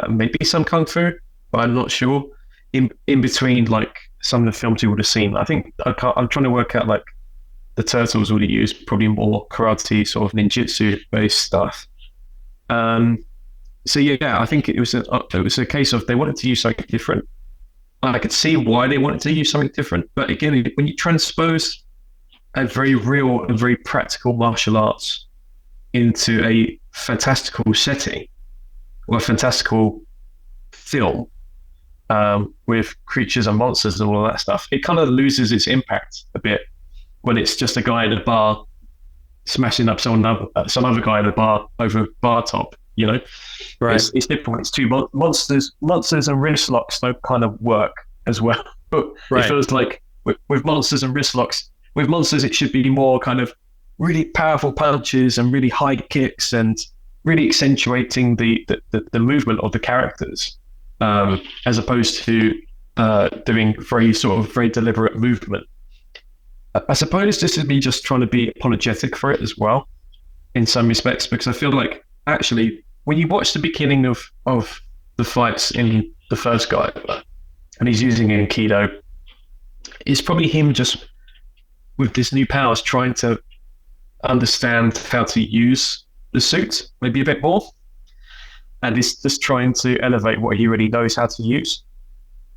maybe some kung fu, but I'm not sure. In between, like some of the films you would have seen, I think I'm trying to work out like the Turtles would have used probably more karate sort of ninjutsu based stuff. So yeah, I think it was a case of they wanted to use something different. I could see why they wanted to use something different, but again, when you transpose a very real and very practical martial arts into a fantastical setting or a fantastical film, with creatures and monsters and all of that stuff, it kind of loses its impact a bit when it's just a guy in a bar smashing up some other guy in a bar over a bar top, Right. It's different. It's two monsters and wrist locks don't kind of work as well. But It feels like with monsters and wrist locks, with monsters it should be more kind of really powerful punches and really high kicks and really accentuating the movement of the characters. As opposed to doing very deliberate movement. I suppose this is me just trying to be apologetic for it as well, in some respects, because I feel like actually when you watch the beginning of the fights in the first guy, and he's using Aikido, it's probably him just with this new powers trying to understand how to use the suit maybe a bit more. And he's just trying to elevate what he really knows how to use.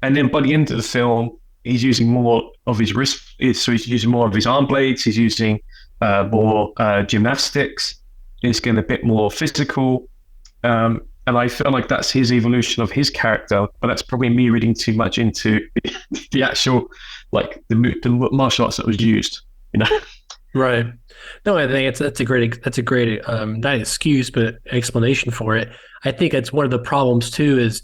And then by the end of the film, he's using more of his wrist, so he's using more of his arm blades. He's using more gymnastics. He's getting a bit more physical. And I feel like that's his evolution of his character, but that's probably me reading too much into the actual, like the martial arts that was used, you know? Right. No, I think that's a great not excuse, but explanation for it. I think that's one of the problems too is,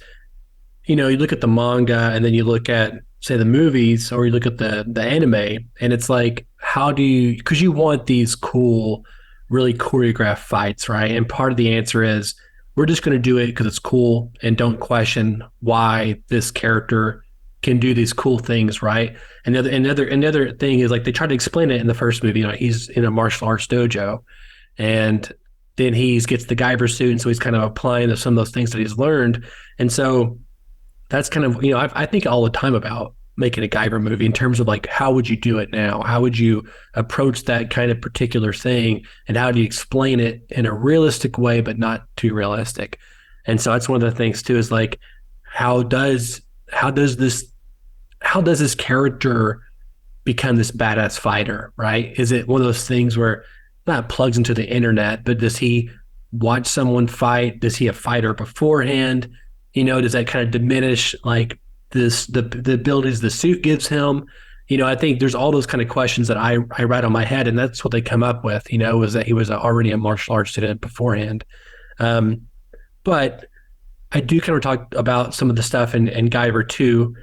you know, you look at the manga and then you look at, say, the movies, or you look at the anime, and it's like, how do you, because you want these cool, really choreographed fights, right? And part of the answer is, we're just going to do it because it's cool and don't question why this character can do these cool things, right? And another thing is, like, they try to explain it in the first movie. You know, he's in a martial arts dojo, and then he gets the Guyver suit, and so he's kind of applying some of those things that he's learned. And so that's kind of, you know, I think all the time about making a Guyver movie in terms of, like, how would you do it now? How would you approach that kind of particular thing? And how do you explain it in a realistic way, but not too realistic? And so that's one of the things too, is like, how does this character become this badass fighter, right? Is it one of those things where not plugs into the internet, but does he watch someone fight? Does he a fighter beforehand? You know, does that kind of diminish, like, the abilities the suit gives him? You know, I think there's all those kind of questions that I write on my head, and that's what they come up with, you know, was that he was already a martial arts student beforehand. But I do kind of talk about some of the stuff in Guyver too.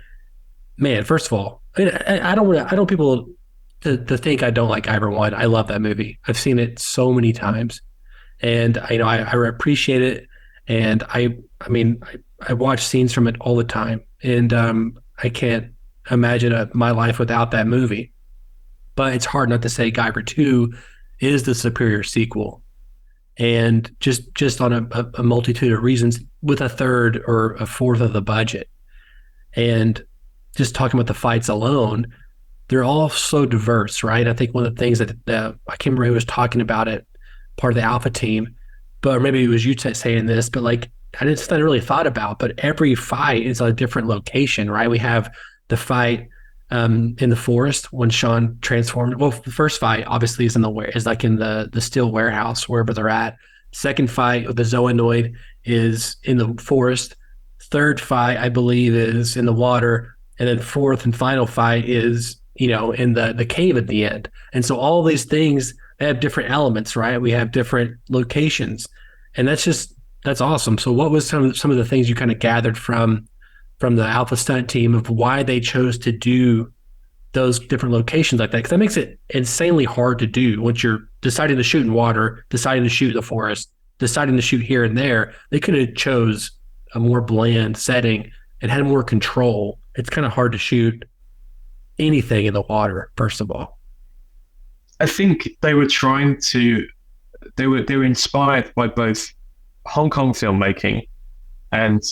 Man, first of all, I don't want people to think I don't like Guyver 1. I love that movie. I've seen it so many times, and I appreciate it. And I mean, I watch scenes from it all the time, and I can't imagine my life without that movie. But it's hard not to say Guyver 2 is the superior sequel, and just on a multitude of reasons, with a third or a fourth of the budget. And just talking about the fights alone, they're all so diverse, right? I think one of the things that I can't remember who was talking about it, part of the Alpha team, but maybe it was you saying this, but like, I just hadn't really thought about, but every fight is a different location, right? We have the fight in the forest when Sean transformed. Well, the first fight obviously is in the steel warehouse, wherever they're at. Second fight with the Zoanoid is in the forest. Third fight, I believe, is in the water. And then fourth and final fight is, you know, in the cave at the end. And so all these things, they have different elements, right? We have different locations, and that's awesome. So what was some of the things you kind of gathered from the Alpha stunt team of why they chose to do those different locations like that? Because that makes it insanely hard to do once you're deciding to shoot in water, deciding to shoot in the forest, deciding to shoot here and there. They could have chose a more bland setting and had more control. It's kind of hard to shoot anything in the water, first of all. I think they were inspired by both Hong Kong filmmaking and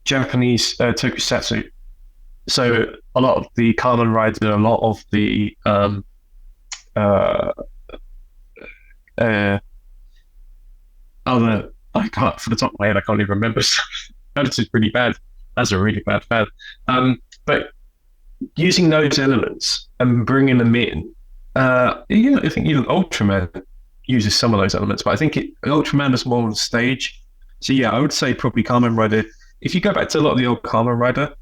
Japanese tokusatsu. So a lot of the Kamen Rider, a lot of the other, I can't, for the top of my head, I can't even remember. That is really bad. That's a really bad fad. But using those elements and bringing them in, I think even Ultraman uses some of those elements, but I think Ultraman is more on stage. So yeah, I would say probably Kamen Rider. If you go back to a lot of the old Kamen Rider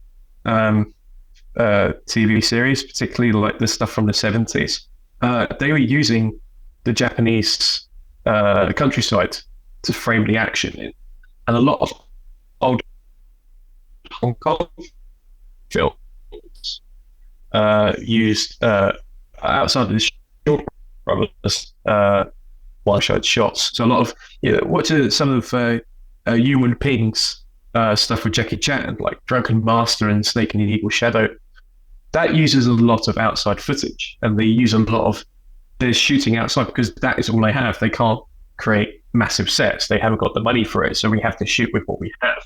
TV series, particularly like the stuff from the 70s, they were using the Japanese countryside to frame the action in. And a lot of old Hong Kong films used outside of the short one-shot shots. So a lot of watching some of Yu and Ping's stuff with Jackie Chan, like Drunken Master and Snake and the Eagle Shadow, that uses a lot of outside footage, and they use a lot of their shooting outside because that is all they have. They can't create massive sets. They haven't got the money for it, so we have to shoot with what we have.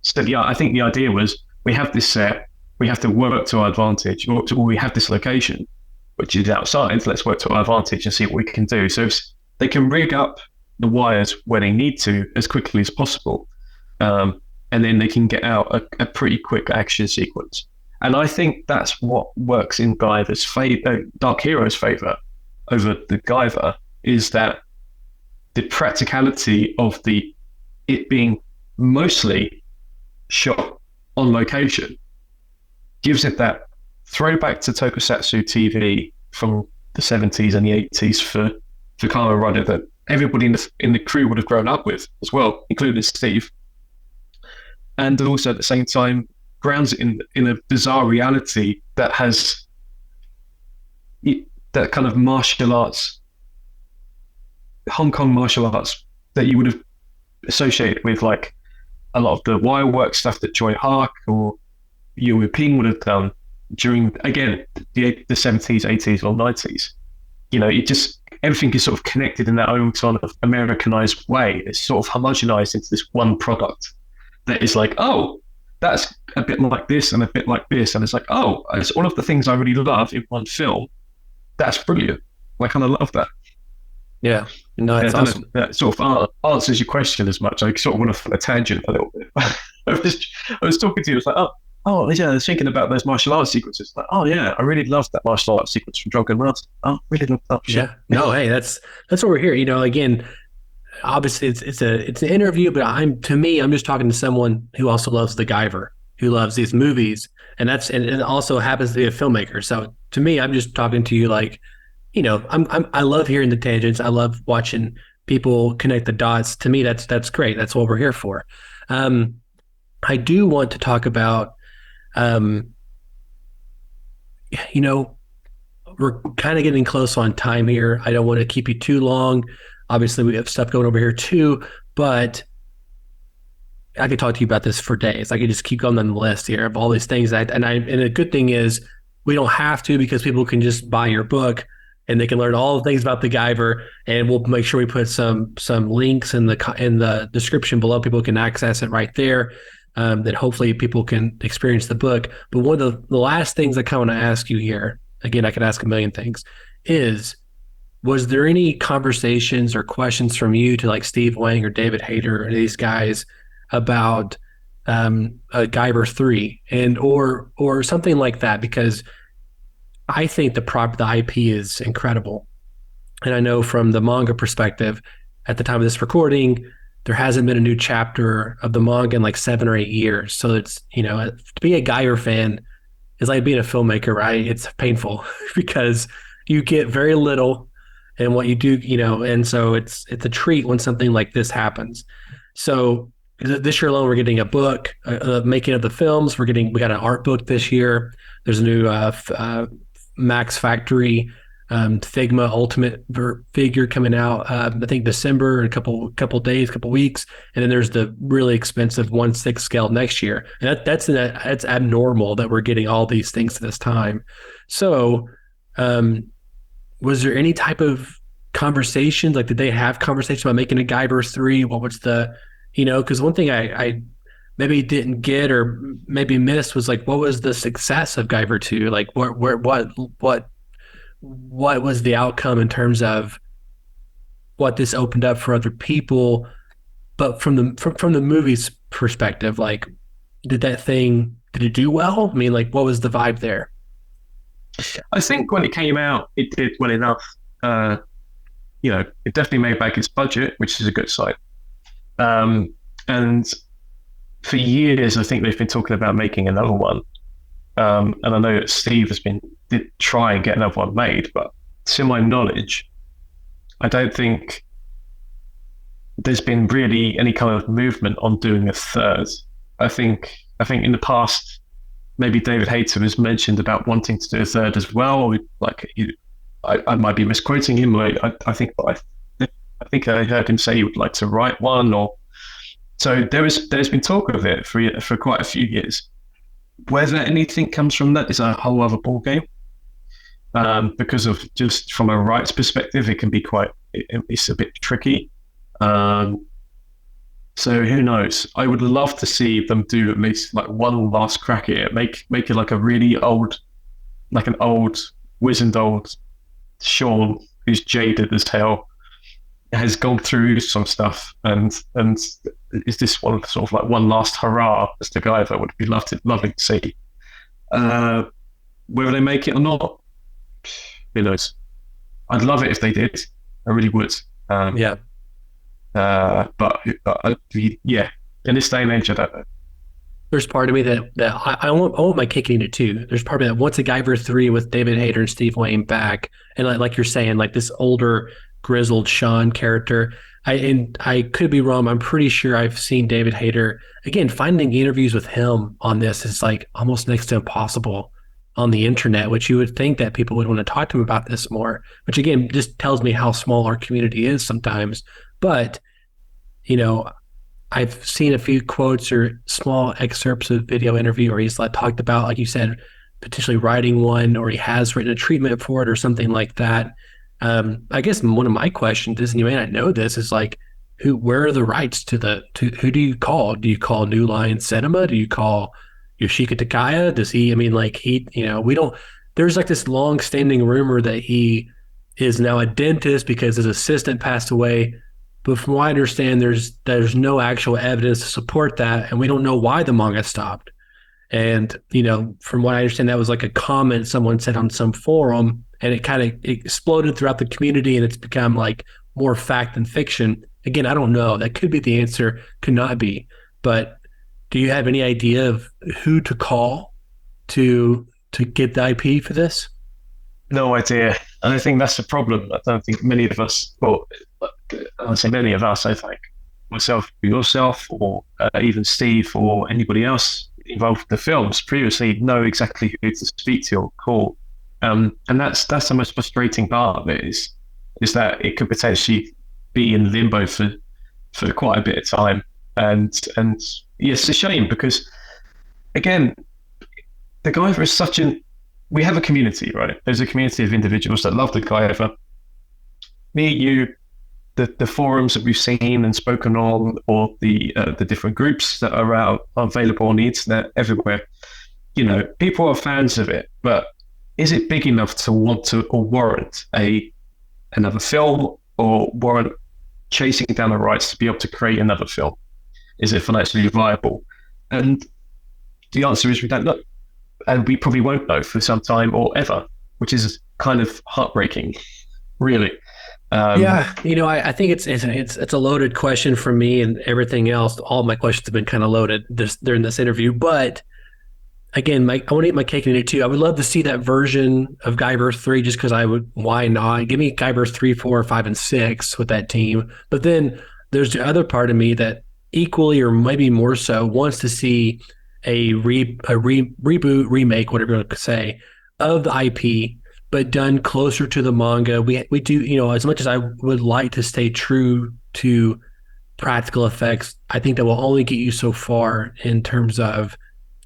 So yeah, I think the idea was we have this set, we have to work to our advantage, or we have this location, which is outside. Let's work to our advantage and see what we can do. So they can rig up the wires where they need to as quickly as possible, and then they can get out a pretty quick action sequence. And I think that's what works in Guyver's Dark Hero's favor over the Guyver, is that the practicality of it being mostly shot on location gives it that throwback to tokusatsu TV from the 70s and the 80s for Kamen Rider that everybody in the crew would have grown up with as well, including Steve. And also at the same time grounds it in a bizarre reality that has that kind of martial arts, Hong Kong martial arts that you would have associated with like a lot of the wirework stuff that Joy Hark or Yu Ping would have done during, again, the 70s, 80s or 90s. You know, everything is sort of connected in that own sort of Americanized way. It's sort of homogenized into this one product that is like, oh, that's a bit like this and a bit like this. And it's like, oh, it's all of the things I really love in one film. That's brilliant. I kind of love that. Yeah. No, it's awesome. That sort of answers your question as much. I sort of went off on a tangent a little bit. I was talking to you, it was like, oh, yeah, I was thinking about those martial arts sequences. Like, oh yeah, I really loved that martial arts sequence from Drunken Master. Oh, really loved that. Yeah. No, hey, that's what we're here. You know, again, obviously it's an interview, but I'm just talking to someone who also loves the Guyver, who loves these movies, and it also happens to be a filmmaker. So to me, I'm just talking to you like, you know, I love hearing the tangents. I love watching people connect the dots. To me, that's great. That's what we're here for. I do want to talk about, you know, we're kind of getting close on time here. I don't want to keep you too long. Obviously, we have stuff going over here too, but I could talk to you about this for days. I could just keep going on the list here of all these things. And a good thing is we don't have to, because people can just buy your book and they can learn all the things about the Guyver. And we'll make sure we put some links in the description below. People can access it right there. That hopefully people can experience the book. But one of the last things I kind of want to ask you here, again, I could ask a million things, was there any conversations or questions from you to like Steve Wang or David Hayter or these guys about Guyver 3 or something like that? Because I think the IP is incredible. And I know from the manga perspective, at the time of this recording, there hasn't been a new chapter of the manga in like 7 or 8 years. So it's, you know, to be a Guyver fan is like being a filmmaker, right? It's painful because you get very little in what you do, you know, and so it's a treat when something like this happens. So this year alone, we're getting a book, making of the films. We got an art book this year. There's a new Max Factory Figma Ultimate figure coming out, I think December, in a couple days, couple weeks, and then there's the really expensive 1/6 scale next year. And that's abnormal that we're getting all these things at this time. So, was there any type of conversations? Like, did they have conversations about making a Guyver 3? What was the, you know? Because one thing I maybe didn't get or maybe missed was like, what was the success of Guyver 2? Like, what was the outcome in terms of what this opened up for other people? But from the movie's perspective, like, did it do well? I mean, like, what was the vibe there? I think when it came out, it did well enough. You know, it definitely made back its budget, which is a good sign. And for years, I think they've been talking about making another one. And I know that Steve did try and get another one made, but to my knowledge, I don't think there's been really any kind of movement on doing a third. I think in the past, maybe David Hayter has mentioned about wanting to do a third as well. Like, I might be misquoting him. I think I heard him say he would like to write one, or so there's been talk of it for quite a few years. Whether anything comes from that is a whole other ballgame. Because of just from a rights perspective, it can be it's a bit tricky. So who knows? I would love to see them do at least like one last crack at it. Make it like a really old, like an old, wizened old Sean who's jaded as hell, has gone through some stuff, and is this one sort of like one last hurrah as the Guyver would be lovely to see. Uh, whether they make it or not, who knows? I'd love it if they did. I really would. Yeah. But yeah, in this day and age, I don't know. There's part of me that I want my cake and eat it too. There's part of me that wants a Guyver 3 with David Hayter and Steve Wayne back. And like you're saying, like this older, grizzled Sean character. I could be wrong. I'm pretty sure I've seen David Hayter. Again, finding interviews with him on this is like almost next to impossible on the internet, which you would think that people would want to talk to him about this more, which again, just tells me how small our community is sometimes. But, you know, I've seen a few quotes or small excerpts of video interview where he's like talked about, like you said, potentially writing one, or he has written a treatment for it or something like that. I guess one of my questions is, and you may not know this, is like, where are the rights to who do you call? Do you call New Line Cinema? Do you call Yoshika Takaya? Does he, I mean, like we don't, there's like this long standing rumor that he is now a dentist because his assistant passed away. But from what I understand, there's no actual evidence to support that. And we don't know why the manga stopped. And, from what I understand, that was like a comment someone said on some forum, and it kind of exploded throughout the community, and it's become like more fact than fiction. Again, I don't know. That could be the answer, could not be. But do you have any idea of who to call to get the IP for this? No idea. And I think that's the problem. I don't think many of us, well, I'll say many of us, I think myself, yourself, or even Steve or anybody else involved with the films previously know exactly who to speak to or call. And that's the most frustrating part of it is that it could potentially be in limbo for quite a bit of time. And yeah, it's a shame because, again, the Guyver is we have a community, right? There's a community of individuals that love the Guyver. Me, you, the forums that we've seen and spoken on, or the different groups that are available on the internet everywhere. People are fans of it, but is it big enough to want to or warrant another film, or warrant chasing down the rights to be able to create another film? Is it financially viable? And the answer is we don't know. And we probably won't know for some time or ever, which is kind of heartbreaking, really. Yeah, I think it's a loaded question for me, and everything else. All my questions have been kind of loaded during this interview. But again, I want to eat my cake and eat it too. I would love to see that version of Guyver 3 just because why not? Give me Guyver 3, 4, 5, and 6 with that team. But then there's the other part of me that equally or maybe more so wants to see a reboot, remake, whatever you want to say, of the IP, but done closer to the manga. We do, as much as I would like to stay true to practical effects, I think that will only get you so far in terms of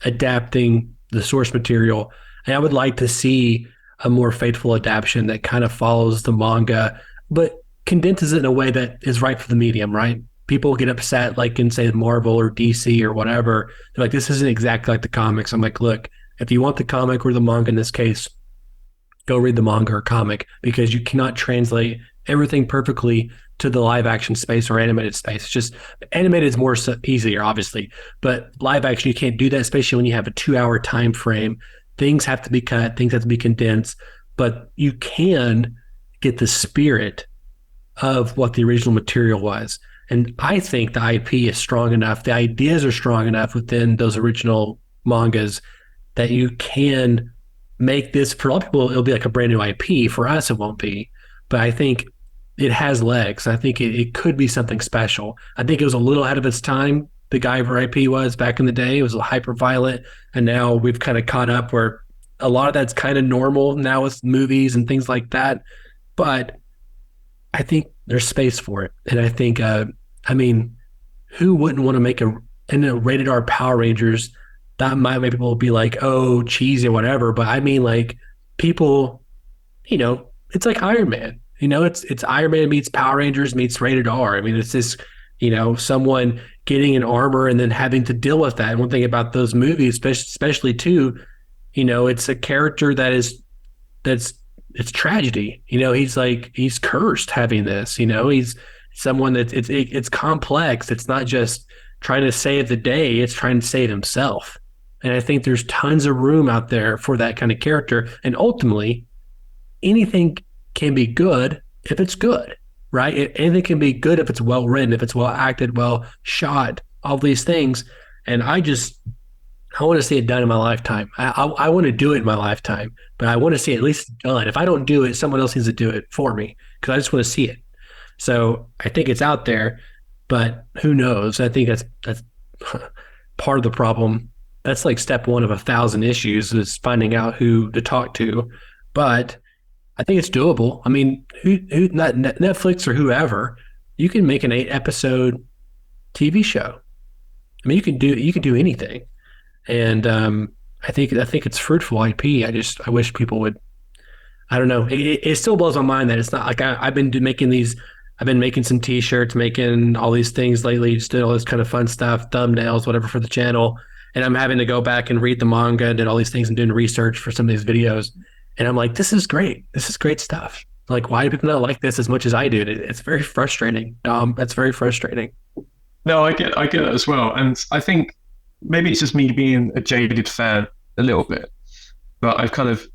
adapting the source material. And I would like to see a more faithful adaptation that kind of follows the manga, but condenses it in a way that is right for the medium, right? People get upset, like in, say, Marvel or DC or whatever. They're like, this isn't exactly like the comics. I'm like, look, if you want the comic or the manga in this case, go read the manga or comic, because you cannot translate everything perfectly to the live action space or animated space. It's just animated is more easier, obviously, but live action, you can't do that, especially when you have a 2-hour time frame. Things have to be cut, things have to be condensed, but you can get the spirit of what the original material was. And I think the IP is strong enough, the ideas are strong enough within those original mangas that you can make this. For a lot of people, it'll be like a brand new IP. For us, it won't be. But I think it has legs. I think it could be something special. I think it was a little ahead of its time. The Guyver IP was back in the day. It was hyper violent. And now we've kind of caught up where a lot of that's kind of normal now with movies and things like that. But I think there's space for it. And I think, who wouldn't want to make a rated R Power Rangers? That might make people be like, oh, cheesy or whatever. But I mean, like, people, it's like Iron Man. It's Iron Man meets Power Rangers meets rated R. I mean, it's this, someone getting an armor and then having to deal with that. And one thing about those movies, especially too, it's a character it's tragedy. He's cursed having this. He's someone that it's complex. It's not just trying to save the day. It's trying to save himself. And I think there's tons of room out there for that kind of character. And ultimately, anything can be good if it's good, right? Anything can be good if it's well written, if it's well acted, well shot, all these things. And I want to see it done in my lifetime. I want to do it in my lifetime, but I want to see it at least done. If I don't do it, someone else needs to do it for me because I just want to see it. So I think it's out there, but who knows? I think that's part of the problem. That's like step one of 1,000 issues is finding out who to talk to. But I think it's doable. I mean, who not Netflix or whoever, you can make an 8-episode TV show. I mean, you can do anything. And I think it's fruitful IP. I wish people would. I don't know. It still blows my mind that it's not like I've been making some T-shirts, making all these things lately, just doing all this kind of fun stuff, thumbnails, whatever for the channel. And I'm having to go back and read the manga and all these things and doing research for some of these videos. And I'm like, this is great. This is great stuff. Like, why do people not like this as much as I do? It's very frustrating, Dom. That's very frustrating. No, I get it as well. And I think maybe it's just me being a jaded fan a little bit, but I've kind of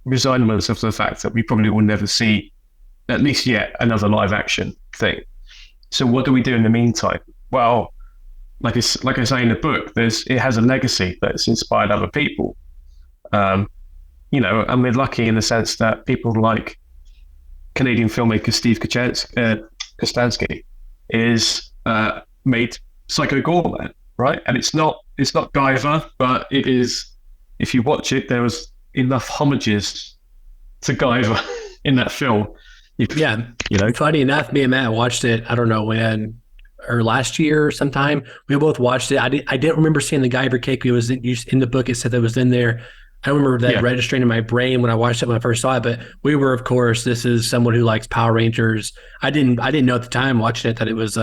resigned myself to the fact that we probably will never see, at least yet, another live action thing. So what do we do in the meantime? Well, like I say in the book, it has a legacy that's inspired other people. You know, and we're lucky in the sense that people like Canadian filmmaker Steve Kostansky is made Psycho Goreman, right? And it's not Guyver, but it is. If you watch it, there was enough homages to Guyver in that film. Yeah, you know. Funny enough, me and Matt watched it. I don't know when, or last year or sometime. We both watched it. I didn't remember seeing the Guyver cake. It was in the book. It said that was in there. I don't remember that registering in my brain when I watched it when I first saw it. But we were, of course, this is someone who likes Power Rangers. I didn't know at the time watching it that it was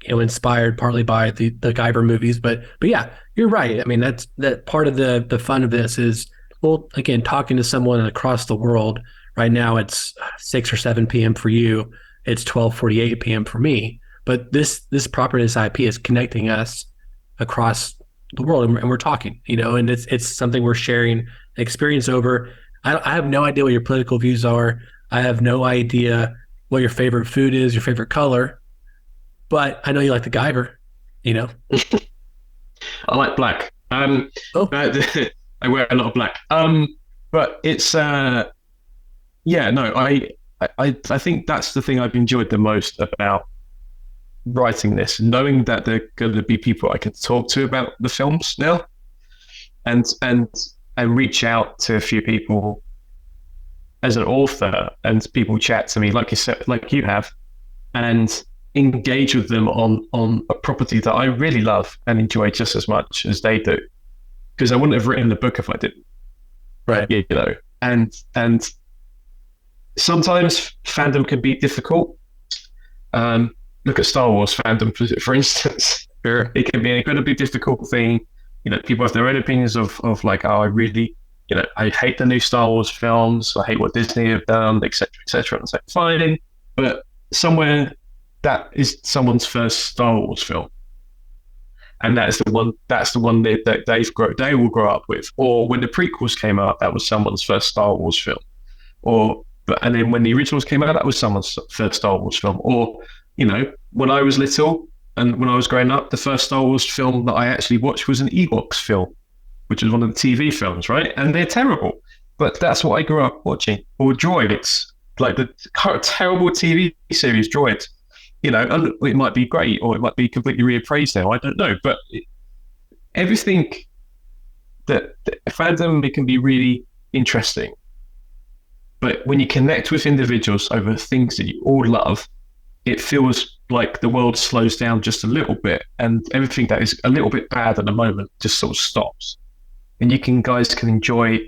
inspired partly by the Guyver movies. But yeah, you're right. I mean, that part of the fun of this is, well, again, talking to someone across the world. Right now, it's 6 or 7 p.m. for you. It's 12:48 p.m. for me. But this property, this IP, is connecting us across the world, and we're talking, you know, and it's something we're sharing experience over. I have no idea what your political views are. I have no idea what your favorite food is, your favorite color, but I know you like the Guyver, you know. I like black. I wear a lot of black. But it's I think that's the thing I've enjoyed the most about writing this, knowing that there are going to be people I can talk to about the films now, and reach out to a few people as an author, and people chat to me like you said, like you have, and engage with them on a property that I really love and enjoy just as much as they do, because I wouldn't have written the book if I didn't. Right. You know, and sometimes fandom can be difficult. Look at Star Wars fandom, for instance. Sure. It can be an incredibly difficult thing. You know, people have their own opinions of like, oh, I really, you know, I hate the new Star Wars films. I hate what Disney have done, etc., etc. And it's like, fine, but somewhere that is someone's first Star Wars film, and that's the one that they will grow up with. Or when the prequels came out, that was someone's first Star Wars film. And then when the originals came out, that was someone's first Star Wars film. Or, you know, when I was little and when I was growing up, the first Star Wars film that I actually watched was an Ebook film, which is one of the TV films, right? And they're terrible, but that's what I grew up watching. Or Droids, like the terrible TV series Droids. You know, and it might be great or it might be completely reappraised now. I don't know, but everything that fandom, it can be really interesting. But when you connect with individuals over things that you all love, it feels like the world slows down just a little bit, and everything that is a little bit bad at the moment just sort of stops. And guys can enjoy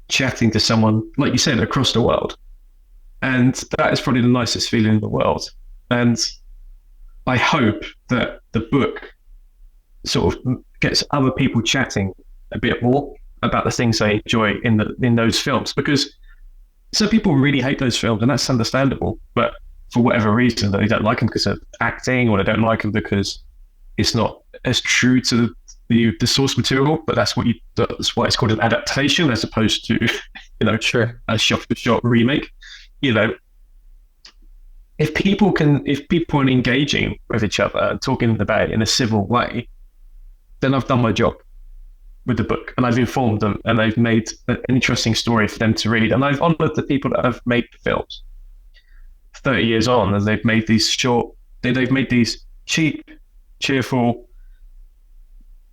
chatting to someone, like you said, across the world. And that is probably the nicest feeling in the world. And I hope that the book sort of gets other people chatting a bit more about the things they enjoy in those films, because some people really hate those films, and that's understandable. But for whatever reason, they don't like them because of acting, or they don't like them because it's not as true to the source material, but that's why it's called an adaptation as opposed to Sure. a shot-for-shot remake. If people are engaging with each other and talking about it in a civil way, then I've done my job with the book, and I've informed them, and I've made an interesting story for them to read, and I've honoured the people that have made the films 30 years on, and they've made these cheap, cheerful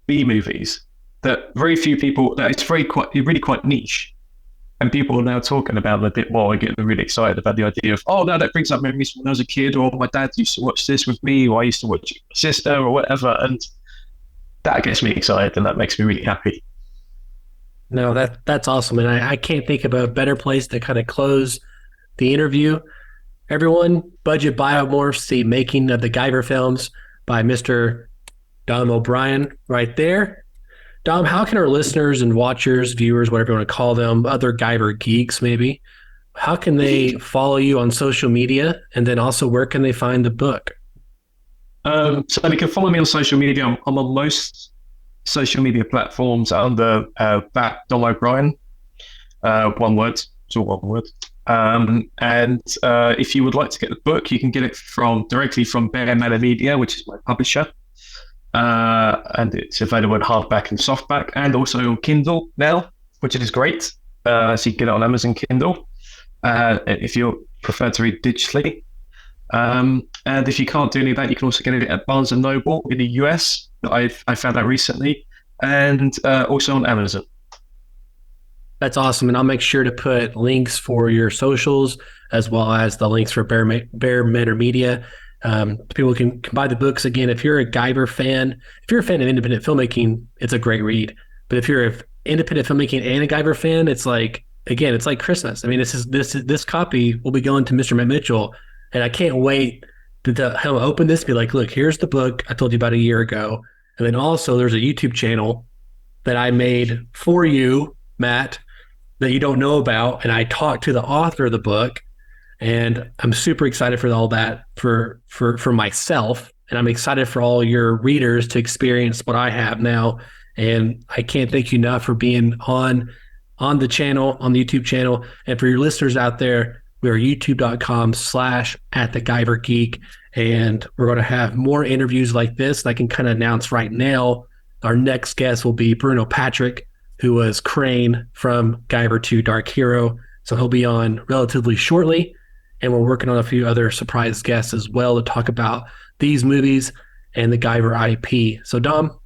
B movies that very few people. That it's really quite niche. And people are now talking about it a bit more and getting really excited about the idea of, oh, no, that brings up memories when I was a kid, or my dad used to watch this with me, or I used to watch it with my sister, or whatever. And that gets me excited, and that makes me really happy. No, that's awesome. And I can't think of a better place to kind of close the interview. Everyone, budget Biomorphs, the making of the Guyver films by Mr. Dom O'Brien right there. Dom, how can our listeners and watchers, viewers, whatever you want to call them, other Guyver geeks maybe, how can they follow you on social media? And then also, where can they find the book? So they can follow me on social media. I'm on most social media platforms under that Dom O'Brien. One word. It's all one word. And if you would like to get the book, you can get it directly from Bear Media, which is my publisher. And it's available in hardback and softback, and also on Kindle now, which is great. So you can get it on Amazon Kindle if you prefer to read digitally. And if you can't do any of that, you can also get it at Barnes & Noble in the US. I found that recently, and also on Amazon. That's awesome. And I'll make sure to put links for your socials as well as the links for Bear Media. People can buy the books. Again, if you're a Guyver fan, if you're a fan of independent filmmaking, it's a great read. But if you're an independent filmmaking and a Guyver fan, it's like Christmas. I mean, this copy will be going to Mr. Matt Mitchell, and I can't wait to have him open this and be like, look, here's the book I told you about a year ago. And then also there's a YouTube channel that I made for you, Matt, that you don't know about. And I talked to the author of the book. And I'm super excited for all that for myself. And I'm excited for all your readers to experience what I have now. And I can't thank you enough for being on the channel, on the YouTube channel. And for your listeners out there, we are youtube.com/@theguyvergeek. And we're going to have more interviews like this. And I can kind of announce right now, our next guest will be Bruno Patrick, who was Crane from Guyver 2 Dark Hero. So he'll be on relatively shortly. And we're working on a few other surprise guests as well to talk about these movies and the Guyver IP. So, Dom,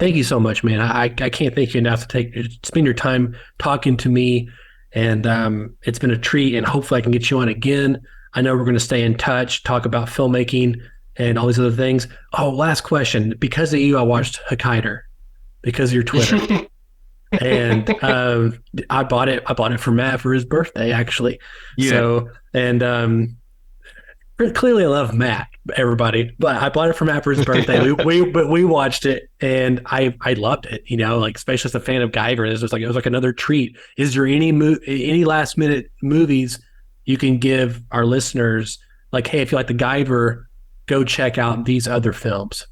thank you so much, man. I can't thank you enough to spend your time talking to me. And it's been a treat, and hopefully I can get you on again. I know we're going to stay in touch, talk about filmmaking and all these other things. Oh, last question. Because of you, I watched Hokkaido because of your Twitter. And I bought it for Matt for his birthday, actually. Yeah. So, and clearly I love Matt, everybody, but I bought it for Matt for his birthday. we watched it, and I loved it. Like, especially as a fan of Guyver, it was like another treat. Is there any last minute movies you can give our listeners? Like, hey, if you like the Guyver, go check out these other films.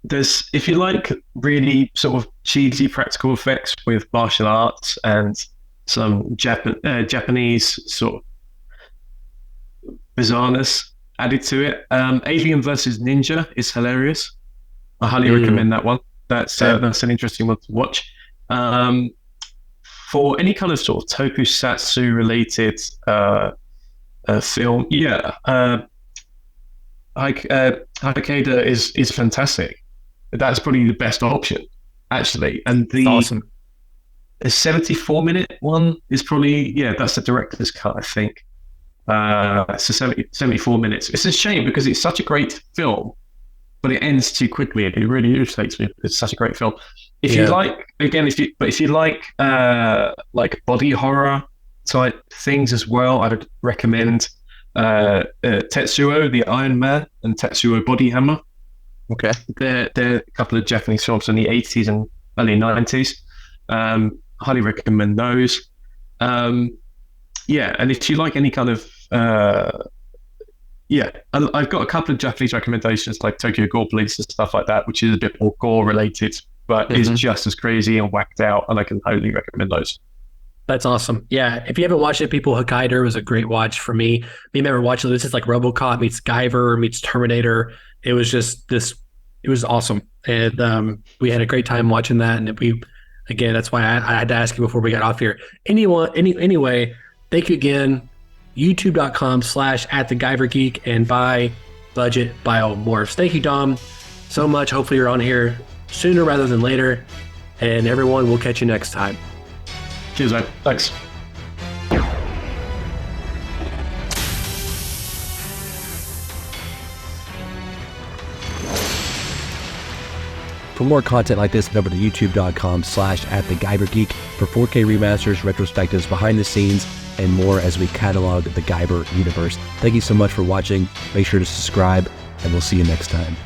There's, if you like really sort of cheesy practical effects with martial arts and some Japanese sort of bizarreness added to it, Alien vs. Ninja is hilarious. I highly recommend that one. That's an interesting one to watch. For any kind of sort of tokusatsu related film, Hokkaido is fantastic. That's probably the best option, actually. And Awesome. The 74-minute one is probably, that's the director's cut, I think. So 74 minutes. It's a shame because it's such a great film, but it ends too quickly. It really irritates me. It's such a great film. If you like body horror type things as well, I would recommend Tetsuo the Iron Man and Tetsuo Body Hammer. Okay. They're a couple of Japanese films in the 80s and early 90s. Highly recommend those. And if you like any kind of Yeah, and I've got a couple of Japanese recommendations like Tokyo Gore Police and stuff like that, which is a bit more gore related, but is just as crazy and whacked out, and I can totally recommend those. That's awesome. Yeah, if you haven't watched it, people, Hokkaido was a great watch for me. Me and Matt were watching this. It's like RoboCop meets Guyver meets Terminator. It was just this. It was awesome, and we had a great time watching that. And again, that's why I had to ask you before we got off here. Anyway, thank you again. YouTube.com/@theguyvergeek and buy budget Biomorphs. Thank you, Dom, so much. Hopefully you're on here sooner rather than later. And everyone, we'll catch you next time. Cheers, mate. Thanks. For more content like this, head over to youtube.com/@theguyvergeek for 4K remasters, retrospectives, behind the scenes, and more as we catalog the Guyver universe. Thank you so much for watching. Make sure to subscribe, and we'll see you next time.